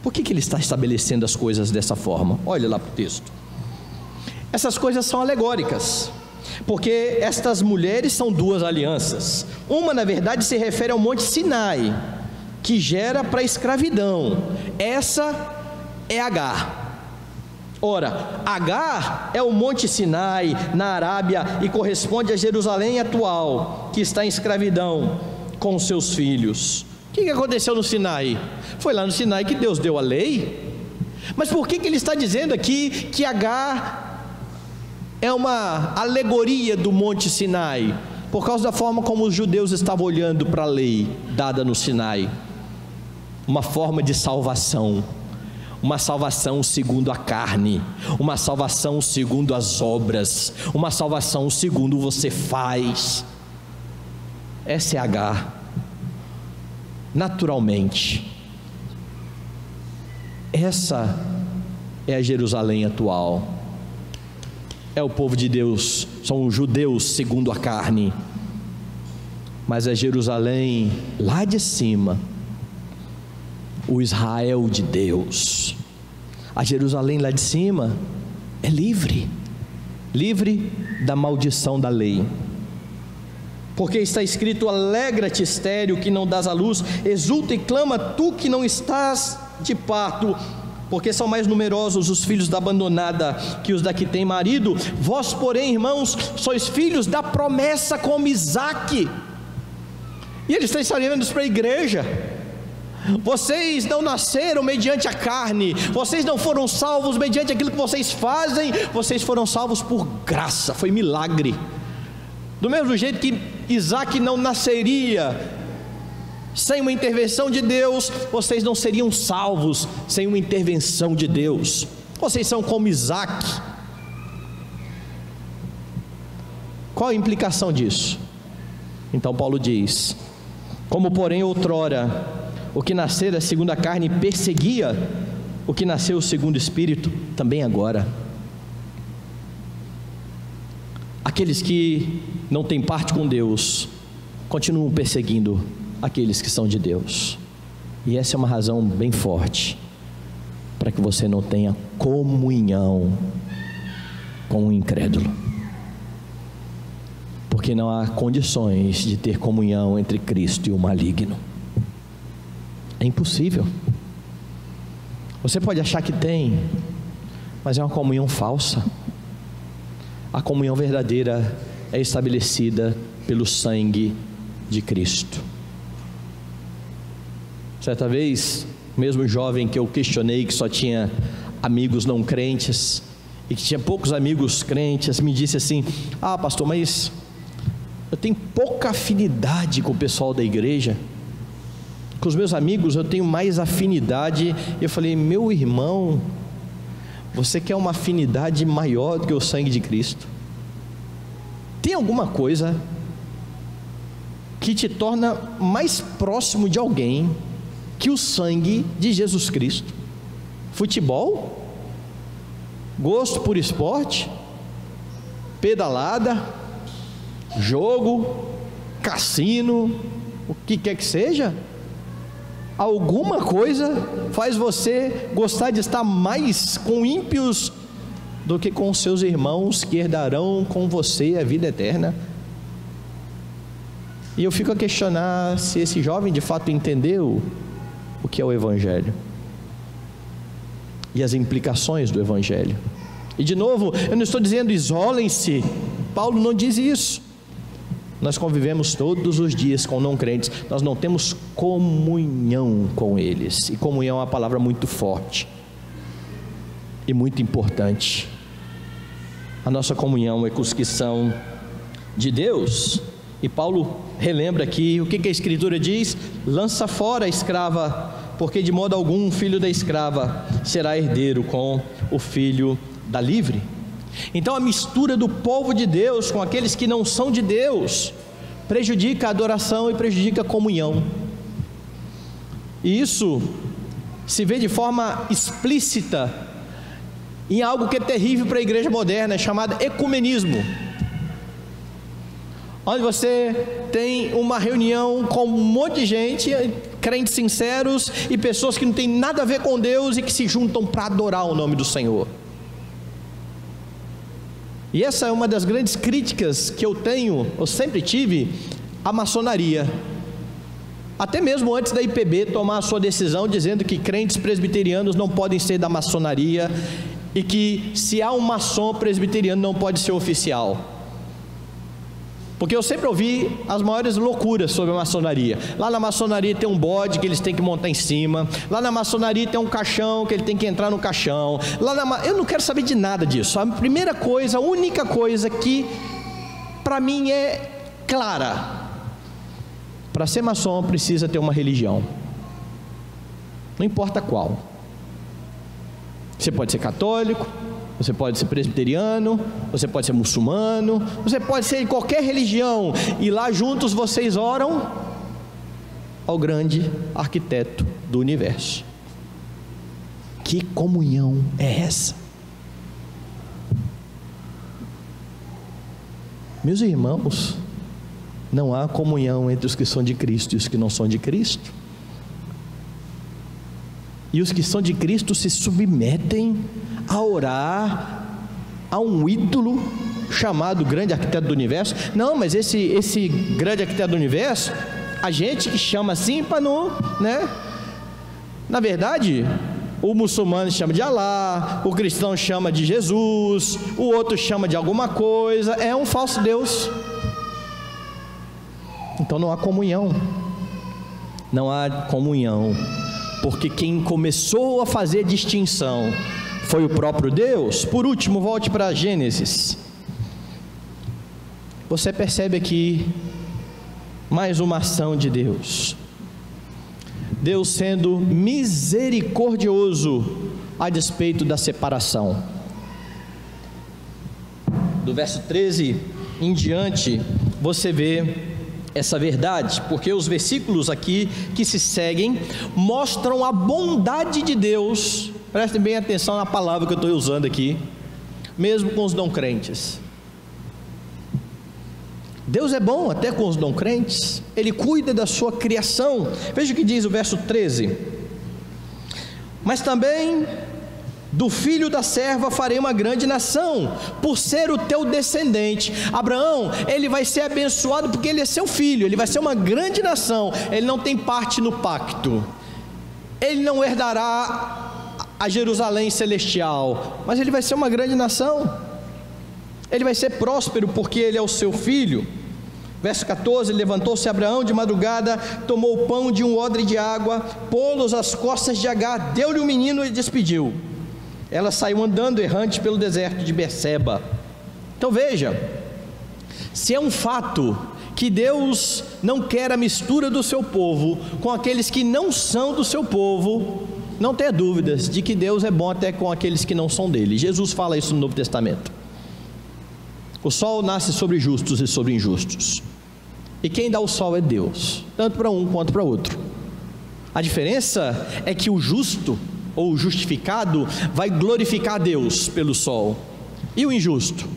Por que ele está estabelecendo as coisas dessa forma? Olha lá para o texto. Essas coisas são alegóricas, porque estas mulheres são 2 alianças. Uma, na verdade, se refere ao Monte Sinai, que gera para a escravidão. Essa é Agar. Ora, Agar é o Monte Sinai na Arábia e corresponde a Jerusalém atual, que está em escravidão com seus filhos. O que aconteceu no Sinai? Foi lá no Sinai que Deus deu a lei. Mas por que ele está dizendo aqui que Agar é uma alegoria do Monte Sinai? Por causa da forma como os judeus estavam olhando para a lei dada no Sinai. Uma forma de salvação, uma salvação segundo a carne, uma salvação segundo as obras, uma salvação segundo você faz. Essa é Agar. Naturalmente, essa é a Jerusalém atual, é o povo de Deus, são os judeus segundo a carne, mas é Jerusalém lá de cima, o Israel de Deus. A Jerusalém lá de cima é livre, livre da maldição da lei. Porque está escrito: alegra-te, estéril, que não dás à luz, exulta e clama, tu que não estás de parto, porque são mais numerosos os filhos da abandonada que os da que tem marido. Vós, porém, irmãos, sois filhos da promessa como Isaque. E ele está ensinando isso para a igreja. Vocês não nasceram mediante a carne, vocês não foram salvos mediante aquilo que vocês fazem, vocês foram salvos por graça, foi milagre. Do mesmo jeito que Isaque não nasceria sem uma intervenção de Deus, vocês não seriam salvos sem uma intervenção de Deus. Vocês são como Isaque. Qual a implicação disso? Então Paulo diz: como porém outrora o que nascera segundo a carne perseguia o que nasceu segundo o Espírito, também agora aqueles que não têm parte com Deus continuam perseguindo aqueles que são de Deus. E essa é uma razão bem forte para que você não tenha comunhão com o incrédulo, porque não há condições de ter comunhão entre Cristo e o maligno. É impossível. Você pode achar que tem, mas é uma comunhão falsa. A comunhão verdadeira é estabelecida pelo sangue de Cristo. Certa vez, o mesmo jovem que eu questionei, que só tinha amigos não crentes e que tinha poucos amigos crentes, me disse assim: ah, pastor, mas eu tenho pouca afinidade com o pessoal da igreja, com os meus amigos eu tenho mais afinidade. Eu falei: meu irmão, você quer uma afinidade maior do que o sangue de Cristo? Tem alguma coisa que te torna mais próximo de alguém que o sangue de Jesus Cristo? Futebol? Gosto por esporte? Pedalada? Jogo? Cassino? O que quer que seja? Alguma coisa faz você gostar de estar mais com ímpios do que com seus irmãos que herdarão com você a vida eterna. E eu fico a questionar se esse jovem de fato entendeu o que é o Evangelho e as implicações do Evangelho. E de novo, eu não estou dizendo isolem-se, Paulo não diz isso. Nós convivemos todos os dias com não crentes, nós não temos comunhão com eles, e comunhão é uma palavra muito forte e muito importante. A nossa comunhão é com os que são de Deus, e Paulo relembra aqui o que a Escritura diz: lança fora a escrava, porque de modo algum o filho da escrava será herdeiro com o filho da livre. Então a mistura do povo de Deus com aqueles que não são de Deus prejudica a adoração e prejudica a comunhão, e isso se vê de forma explícita em algo que é terrível para a igreja moderna, é chamado ecumenismo, onde você tem uma reunião com um monte de gente, crentes sinceros e pessoas que não têm nada a ver com Deus e que se juntam para adorar o nome do Senhor. E essa é uma das grandes críticas que eu sempre tive à maçonaria, até mesmo antes da IPB tomar a sua decisão dizendo que crentes presbiterianos não podem ser da maçonaria, e que se há um maçom presbiteriano não pode ser oficial. Porque eu sempre ouvi as maiores loucuras sobre a maçonaria. Lá na maçonaria tem um bode que eles têm que montar em cima. Lá na maçonaria tem um caixão que ele tem que entrar no caixão. Eu não quero saber de nada disso. A primeira coisa, a única coisa que para mim é clara: para ser maçom precisa ter uma religião, não importa qual. Você pode ser católico, você pode ser presbiteriano, você pode ser muçulmano, você pode ser de qualquer religião, e lá juntos vocês oram ao grande arquiteto do universo. Que comunhão é essa? Meus irmãos, não há comunhão entre os que são de Cristo e os que não são de Cristo. E os que são de Cristo se submetem a orar a um ídolo chamado grande arquiteto do universo. Não, mas esse grande arquiteto do universo, a gente que chama assim para não, né? Na verdade, o muçulmano chama de Alá, o cristão chama de Jesus, o outro chama de alguma coisa, é um falso Deus. Então não há comunhão, porque quem começou a fazer distinção foi o próprio Deus. Por último, volte para Gênesis. Você percebe aqui mais uma ação de Deus. Deus sendo misericordioso a despeito da separação. Do verso 13 em diante, você vê essa verdade, porque os versículos aqui que se seguem mostram a bondade de Deus. Prestem bem atenção na palavra que eu estou usando aqui, mesmo com os não crentes. Deus é bom até com os não crentes, Ele cuida da sua criação. Veja o que diz o verso 13: mas também do filho da serva farei uma grande nação, por ser o teu descendente. Abraão, ele vai ser abençoado porque ele é seu filho, ele vai ser uma grande nação. Ele não tem parte no pacto, ele não herdará a Jerusalém celestial, mas ele vai ser uma grande nação. Ele vai ser próspero porque ele é o seu filho. Verso 14: levantou-se Abraão de madrugada, tomou o pão de um odre de água, pô-los às costas de Agar, deu-lhe o menino e despediu. Ela saiu andando errante pelo deserto de Berseba. Então veja, se é um fato que Deus não quer a mistura do seu povo com aqueles que não são do seu povo, não tenha dúvidas de que Deus é bom até com aqueles que não são dele. Jesus fala isso no Novo Testamento. O sol nasce sobre justos e sobre injustos, e quem dá o sol é Deus, tanto para um quanto para outro. A diferença é que o justo ou o justificado vai glorificar Deus pelo sol, e o injusto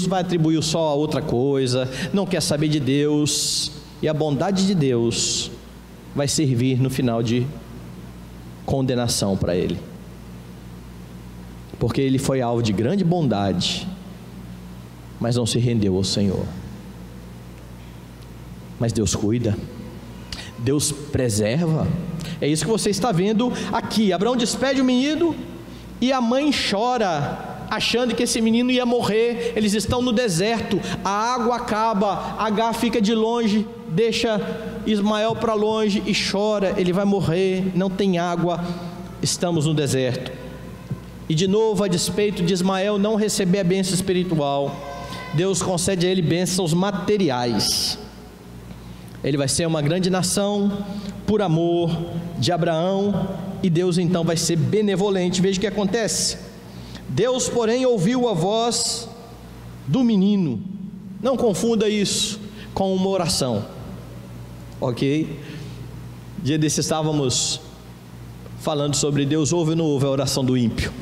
vai atribuir o sol a outra coisa, não quer saber de Deus, e a bondade de Deus vai servir no final de condenação para ele, porque ele foi alvo de grande bondade, mas não se rendeu ao Senhor. Mas Deus cuida, Deus preserva. É isso que você está vendo aqui. Abraão despede o menino e a mãe chora achando que esse menino ia morrer. Eles estão no deserto, a água acaba, Agar fica de longe, deixa Ismael para longe e chora, ele vai morrer, não tem água, estamos no deserto. E de novo, a despeito de Ismael não receber a bênção espiritual, Deus concede a ele bênçãos materiais. Ele vai ser uma grande nação por amor de Abraão, e Deus então vai ser benevolente. Veja o que acontece. Deus, porém, ouviu a voz do menino. Não confunda isso com uma oração, ok? Dia desse estávamos falando sobre Deus ouve ou não ouve a oração do ímpio.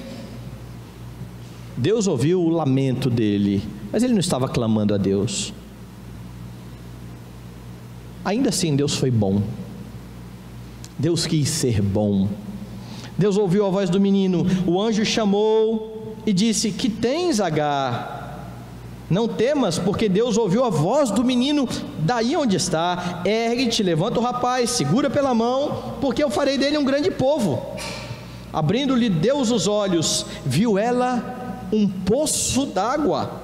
Deus ouviu o lamento dele, mas ele não estava clamando a Deus. Ainda assim Deus foi bom, Deus quis ser bom. Deus ouviu a voz do menino, o anjo chamou e disse: que tens, Agar? Não temas, porque Deus ouviu a voz do menino daí onde está. Ergue-te, levanta o rapaz, segura pela mão, porque eu farei dele um grande povo. Abrindo-lhe Deus os olhos, viu ela um poço d'água,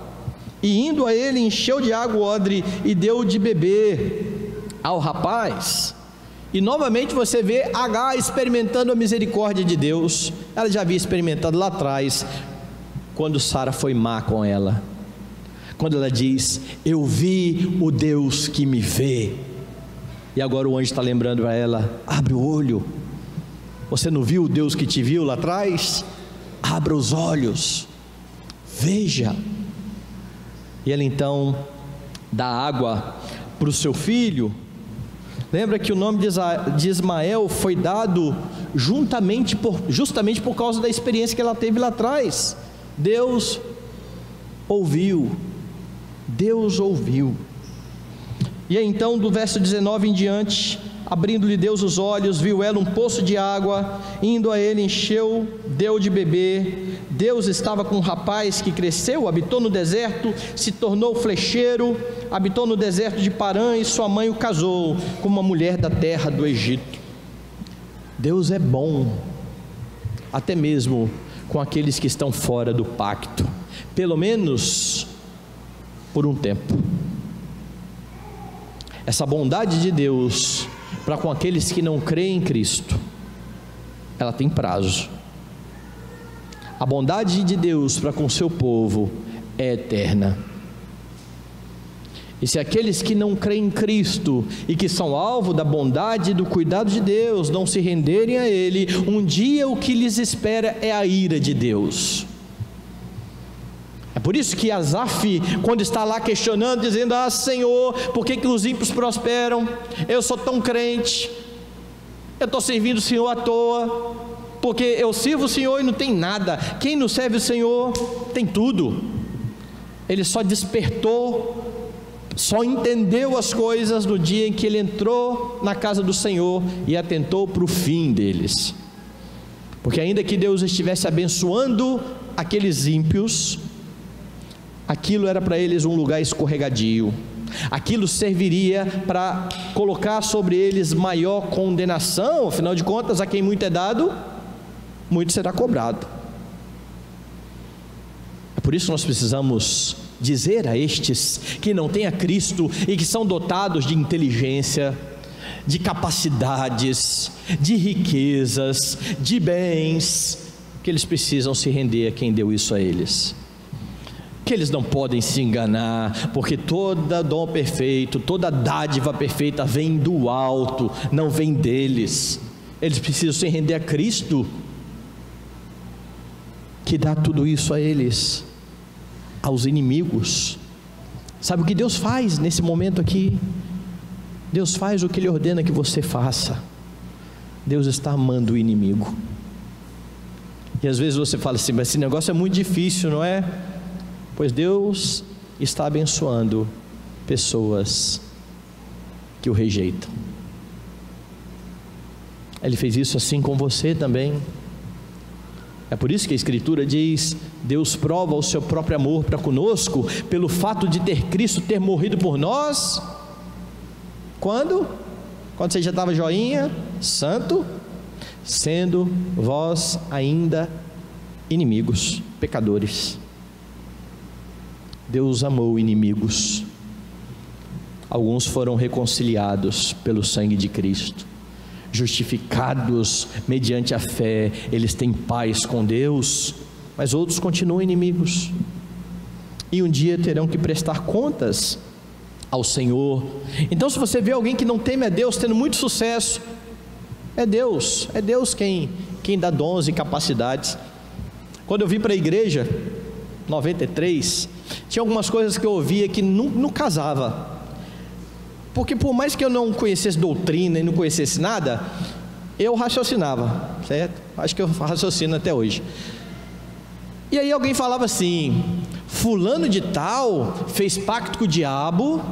e indo a ele encheu de água o odre e deu de beber ao rapaz. E novamente você vê Agar experimentando a misericórdia de Deus. Ela já havia experimentado lá atrás, quando Sara foi má com ela, quando ela diz: eu vi o Deus que me vê. E agora o anjo está lembrando a ela: abre o olho, você não viu o Deus que te viu lá atrás? Abra os olhos, veja. E ela então dá água para o seu filho. Lembra que o nome de Ismael foi dado justamente por causa da experiência que ela teve lá atrás. Deus ouviu. E aí, então, do verso 19 em diante, abrindo-lhe Deus os olhos, viu ela um poço de água, indo a ele encheu, deu de beber. Deus estava com um rapaz que cresceu, habitou no deserto, se tornou flecheiro, habitou no deserto de Parã, e sua mãe o casou com uma mulher da terra do Egito. Deus é bom, até mesmo com aqueles que estão fora do pacto, pelo menos por um tempo. Essa bondade de Deus para com aqueles que não creem em Cristo, ela tem prazo. A bondade de Deus para com o seu povo é eterna. E se aqueles que não creem em Cristo e que são alvo da bondade e do cuidado de Deus não se renderem a Ele, um dia o que lhes espera é a ira de Deus. É por isso que Asaf, quando está lá questionando, dizendo: ah, Senhor, por que os ímpios prosperam? Eu sou tão crente, eu estou servindo o Senhor à toa, porque eu sirvo o Senhor e não tem nada. Quem não serve o Senhor tem tudo. Ele só despertou, só entendeu as coisas no dia em que ele entrou na casa do Senhor e atentou para o fim deles. Porque ainda que Deus estivesse abençoando aqueles ímpios, aquilo era para eles um lugar escorregadio, aquilo serviria para colocar sobre eles maior condenação. Afinal de contas, a quem muito é dado, muito será cobrado. É por isso que nós precisamos dizer a estes que não têm a Cristo e que são dotados de inteligência, de capacidades, de riquezas, de bens, que eles precisam se render a quem deu isso a eles, que eles não podem se enganar, porque todo dom perfeito, toda dádiva perfeita vem do alto, não vem deles. Eles precisam se render a Cristo, que dá tudo isso a eles, aos inimigos. Sabe o que Deus faz nesse momento aqui? Deus faz o que Ele ordena que você faça. Deus está amando o inimigo. E às vezes você fala assim: mas esse negócio é muito difícil, não é? Pois Deus está abençoando pessoas que o rejeitam. Ele fez isso assim com você também. É por isso que a Escritura diz: Deus prova o seu próprio amor para conosco, pelo fato de Cristo ter morrido por nós. Quando? Quando você já estava joinha, santo, sendo vós ainda inimigos, pecadores. Deus amou inimigos. Alguns foram reconciliados pelo sangue de Cristo, justificados mediante a fé, eles têm paz com Deus, mas outros continuam inimigos, e um dia terão que prestar contas ao Senhor. Então, se você vê alguém que não teme a Deus tendo muito sucesso, é Deus quem dá dons e capacidades. Quando eu vim para a igreja, 93, tinha algumas coisas que eu ouvia que não casava, porque por mais que eu não conhecesse doutrina e não conhecesse nada, eu raciocinava, certo? Acho que eu raciocino até hoje. E aí alguém falava assim: fulano de tal fez pacto com o diabo,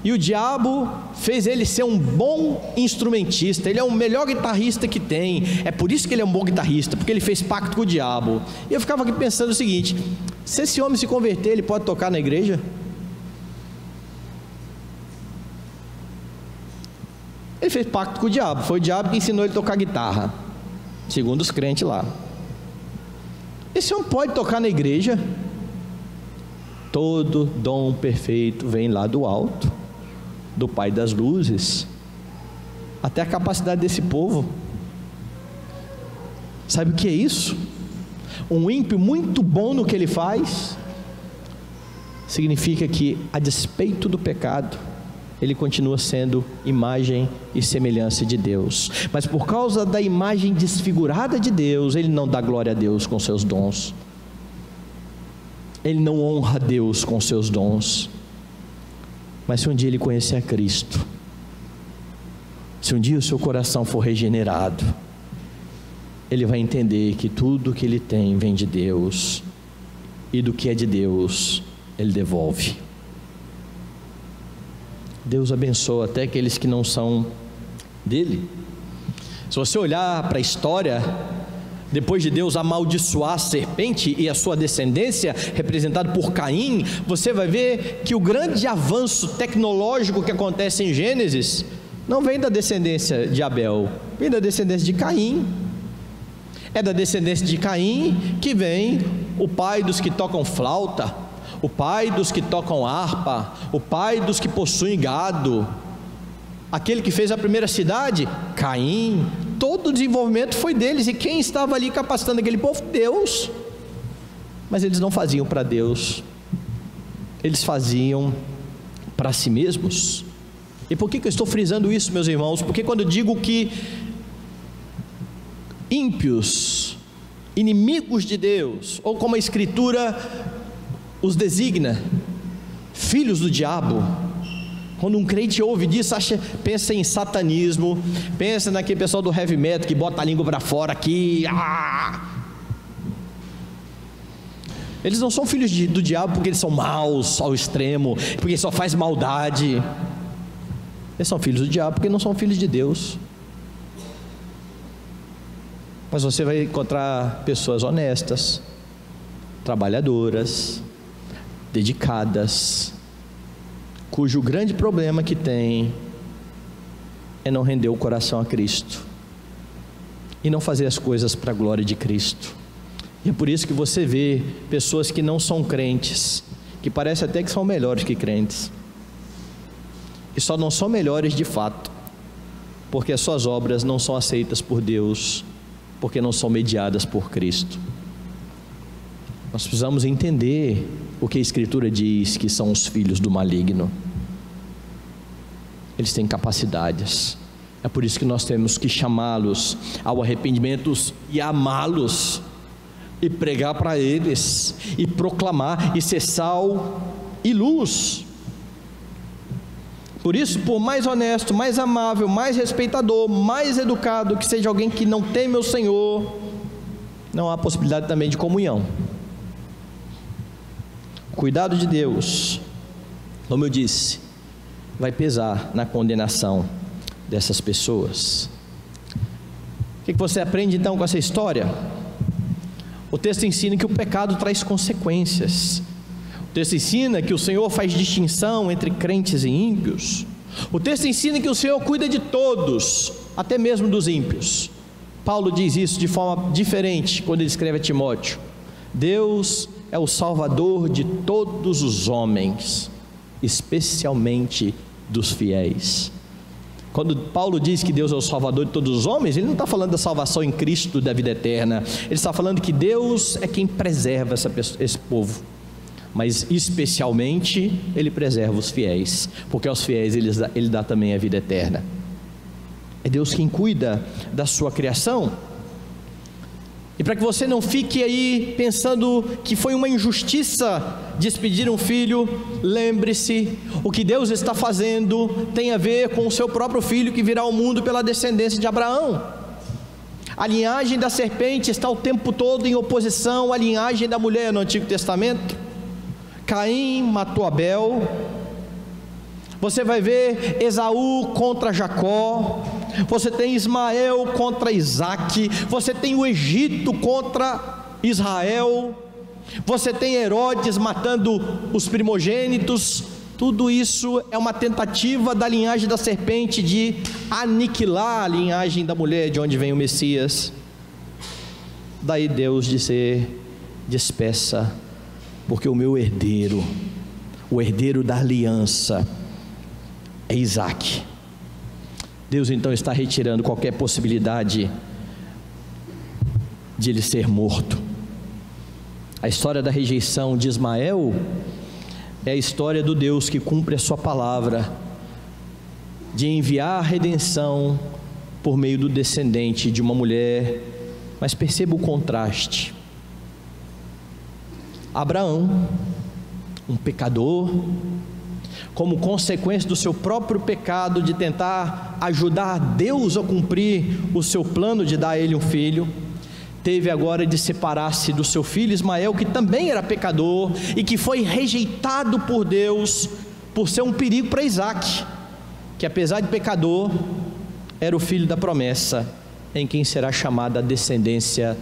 e o diabo fez ele ser um bom instrumentista, ele é o melhor guitarrista que tem, é por isso que ele é um bom guitarrista, porque ele fez pacto com o diabo. E eu ficava aqui pensando o seguinte: se esse homem se converter, ele pode tocar na igreja? Ele fez pacto com o diabo, foi o diabo que ensinou ele a tocar guitarra, segundo os crentes lá. Esse homem pode tocar na igreja? Todo dom perfeito vem lá do alto, do Pai das luzes. Até a capacidade desse povo, sabe o que é isso? Um ímpio muito bom no que ele faz, significa que, a despeito do pecado, ele continua sendo imagem e semelhança de Deus, mas por causa da imagem desfigurada de Deus, ele não dá glória a Deus com seus dons, ele não honra a Deus com seus dons. Mas se um dia ele conhecer a Cristo, se um dia o seu coração for regenerado, ele vai entender que tudo que ele tem vem de Deus, e do que é de Deus, ele devolve. Deus abençoa até aqueles que não são dele. Se você olhar para a história, depois de Deus amaldiçoar a serpente e a sua descendência, representado por Caim, você vai ver que o grande avanço tecnológico que acontece em Gênesis não vem da descendência de Abel, vem da descendência de Caim. É da descendência de Caim que vem o pai dos que tocam flauta, o pai dos que tocam harpa, o pai dos que possuem gado, aquele que fez a primeira cidade, Caim. Todo o desenvolvimento foi deles, e quem estava ali capacitando aquele povo? Deus. Mas eles não faziam para Deus, eles faziam para si mesmos. E por que eu estou frisando isso, meus irmãos? Porque quando eu digo que ímpios, inimigos de Deus, ou como a Escritura os designa, filhos do diabo, quando um crente ouve disso, pensa em satanismo, pensa naquele pessoal do heavy metal que bota a língua para fora aqui. Eles não são filhos do diabo porque eles são maus ao extremo, porque só faz maldade. Eles são filhos do diabo porque não são filhos de Deus. Mas você vai encontrar pessoas honestas, trabalhadoras, dedicadas, cujo grande problema que tem é não render o coração a Cristo e não fazer as coisas para a glória de Cristo. E é por isso que você vê pessoas que não são crentes, que parece até que são melhores que crentes, e só não são melhores de fato, porque as suas obras não são aceitas por Deus, porque não são mediadas por Cristo. Nós precisamos entender o que a Escritura diz que são os filhos do maligno. Eles têm capacidades, é por isso que nós temos que chamá-los ao arrependimento e amá-los, e pregar para eles, e proclamar, e ser sal e luz. Por isso, por mais honesto, mais amável, mais respeitador, mais educado que seja alguém que não teme o Senhor, não há possibilidade também de comunhão. Cuidado de Deus, como eu disse, vai pesar na condenação dessas pessoas. O que você aprende então com essa história? O texto ensina que o pecado traz consequências. O texto ensina que o Senhor faz distinção entre crentes e ímpios. O texto ensina que o Senhor cuida de todos, até mesmo dos ímpios. Paulo diz isso de forma diferente quando ele escreve a Timóteo. Deus é o Salvador de todos os homens, especialmente dos fiéis. Quando Paulo diz que Deus é o Salvador de todos os homens, ele não está falando da salvação em Cristo da vida eterna, ele está falando que Deus é quem preserva esse povo, mas especialmente ele preserva os fiéis, porque aos fiéis ele dá também a vida eterna. É Deus quem cuida da sua criação. E para que você não fique aí pensando que foi uma injustiça despedir um filho, lembre-se, o que Deus está fazendo tem a ver com o seu próprio filho que virá ao mundo pela descendência de Abraão. A linhagem da serpente está o tempo todo em oposição à linhagem da mulher no Antigo Testamento. Caim matou Abel. Você vai ver Esaú contra Jacó, você tem Ismael contra Isaque, você tem o Egito contra Israel, você tem Herodes matando os primogênitos. Tudo isso é uma tentativa da linhagem da serpente de aniquilar a linhagem da mulher de onde vem o Messias. Daí Deus dizer: despeça, porque o meu herdeiro, o herdeiro da aliança, é Isaque. Deus então está retirando qualquer possibilidade de ele ser morto. A história da rejeição de Ismael é a história do Deus que cumpre a sua palavra, de enviar a redenção por meio do descendente de uma mulher. Mas perceba o contraste. Abraão, um pecador, como consequência do seu próprio pecado, de tentar ajudar Deus a cumprir o seu plano de dar a ele um filho, teve agora de separar-se do seu filho Ismael, que também era pecador e que foi rejeitado por Deus por ser um perigo para Isaque, que apesar de pecador, era o filho da promessa, em quem será chamada a descendência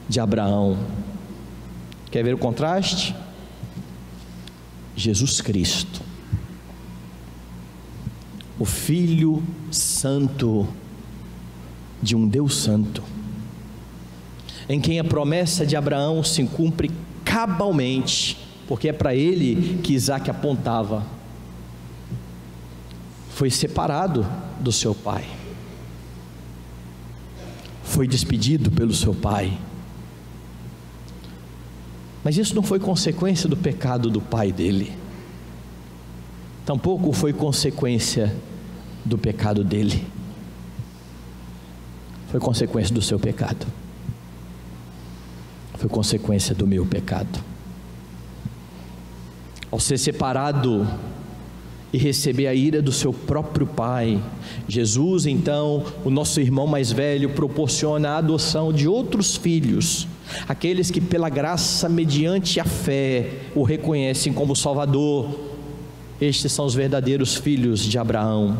de Abraão. Quer ver o contraste? Jesus Cristo, o Filho Santo de um Deus Santo, em quem a promessa de Abraão se cumpre cabalmente, porque é para ele que Isaque apontava, foi separado do seu pai, foi despedido pelo seu pai. Mas isso não foi consequência do pecado do pai dele, tampouco foi consequência do pecado dele, foi consequência do seu pecado, foi consequência do meu pecado. Ao ser separado e receber a ira do seu próprio pai, Jesus então, o nosso irmão mais velho, proporciona a adoção de outros filhos, aqueles que pela graça, mediante a fé, o reconhecem como Salvador. Estes são os verdadeiros filhos de Abraão.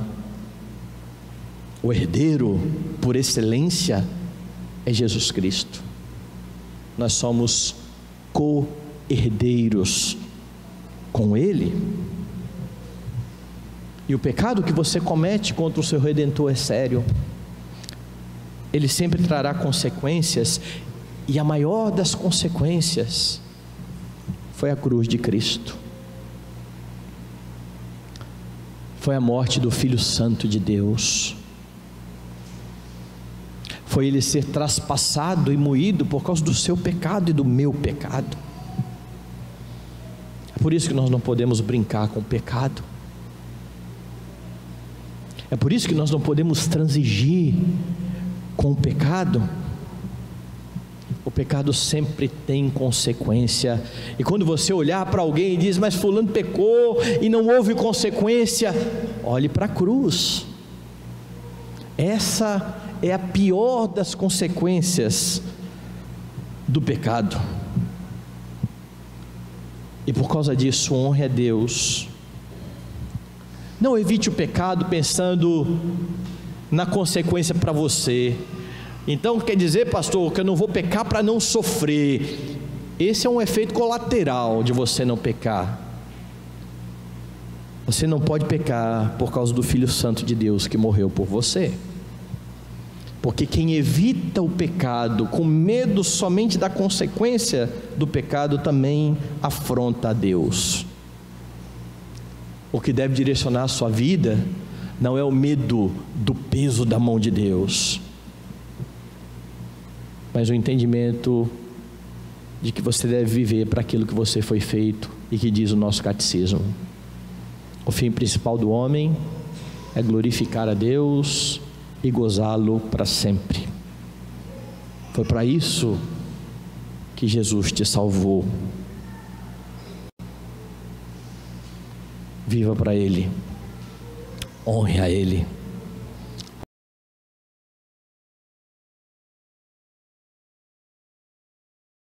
O herdeiro por excelência é Jesus Cristo. Nós somos co-herdeiros com Ele. E o pecado que você comete contra o seu Redentor é sério. Ele sempre trará consequências, e a maior das consequências foi a cruz de Cristo. Foi a morte do Filho Santo de Deus. Foi ele ser traspassado e moído por causa do seu pecado e do meu pecado. É por isso que nós não podemos brincar com o pecado. É por isso que nós não podemos transigir com o pecado. O pecado sempre tem consequência. E quando você olhar para alguém e diz: mas fulano pecou e não houve consequência, olhe para a cruz. Essa é a pior das consequências do pecado. E por causa disso, honre a Deus. Não evite o pecado pensando na consequência para você. Então quer dizer, pastor, que eu não vou pecar para não sofrer. Esse é um efeito colateral de você não pecar. Você não pode pecar por causa do Filho Santo de Deus que morreu por você. Porque quem evita o pecado com medo somente da consequência do pecado também afronta a Deus. O que deve direcionar a sua vida não é o medo do peso da mão de Deus, mas o entendimento de que você deve viver para aquilo que você foi feito e que diz o nosso catecismo. O fim principal do homem é glorificar a Deus e gozá-lo para sempre. Foi para isso que Jesus te salvou. Viva para Ele, honre a Ele.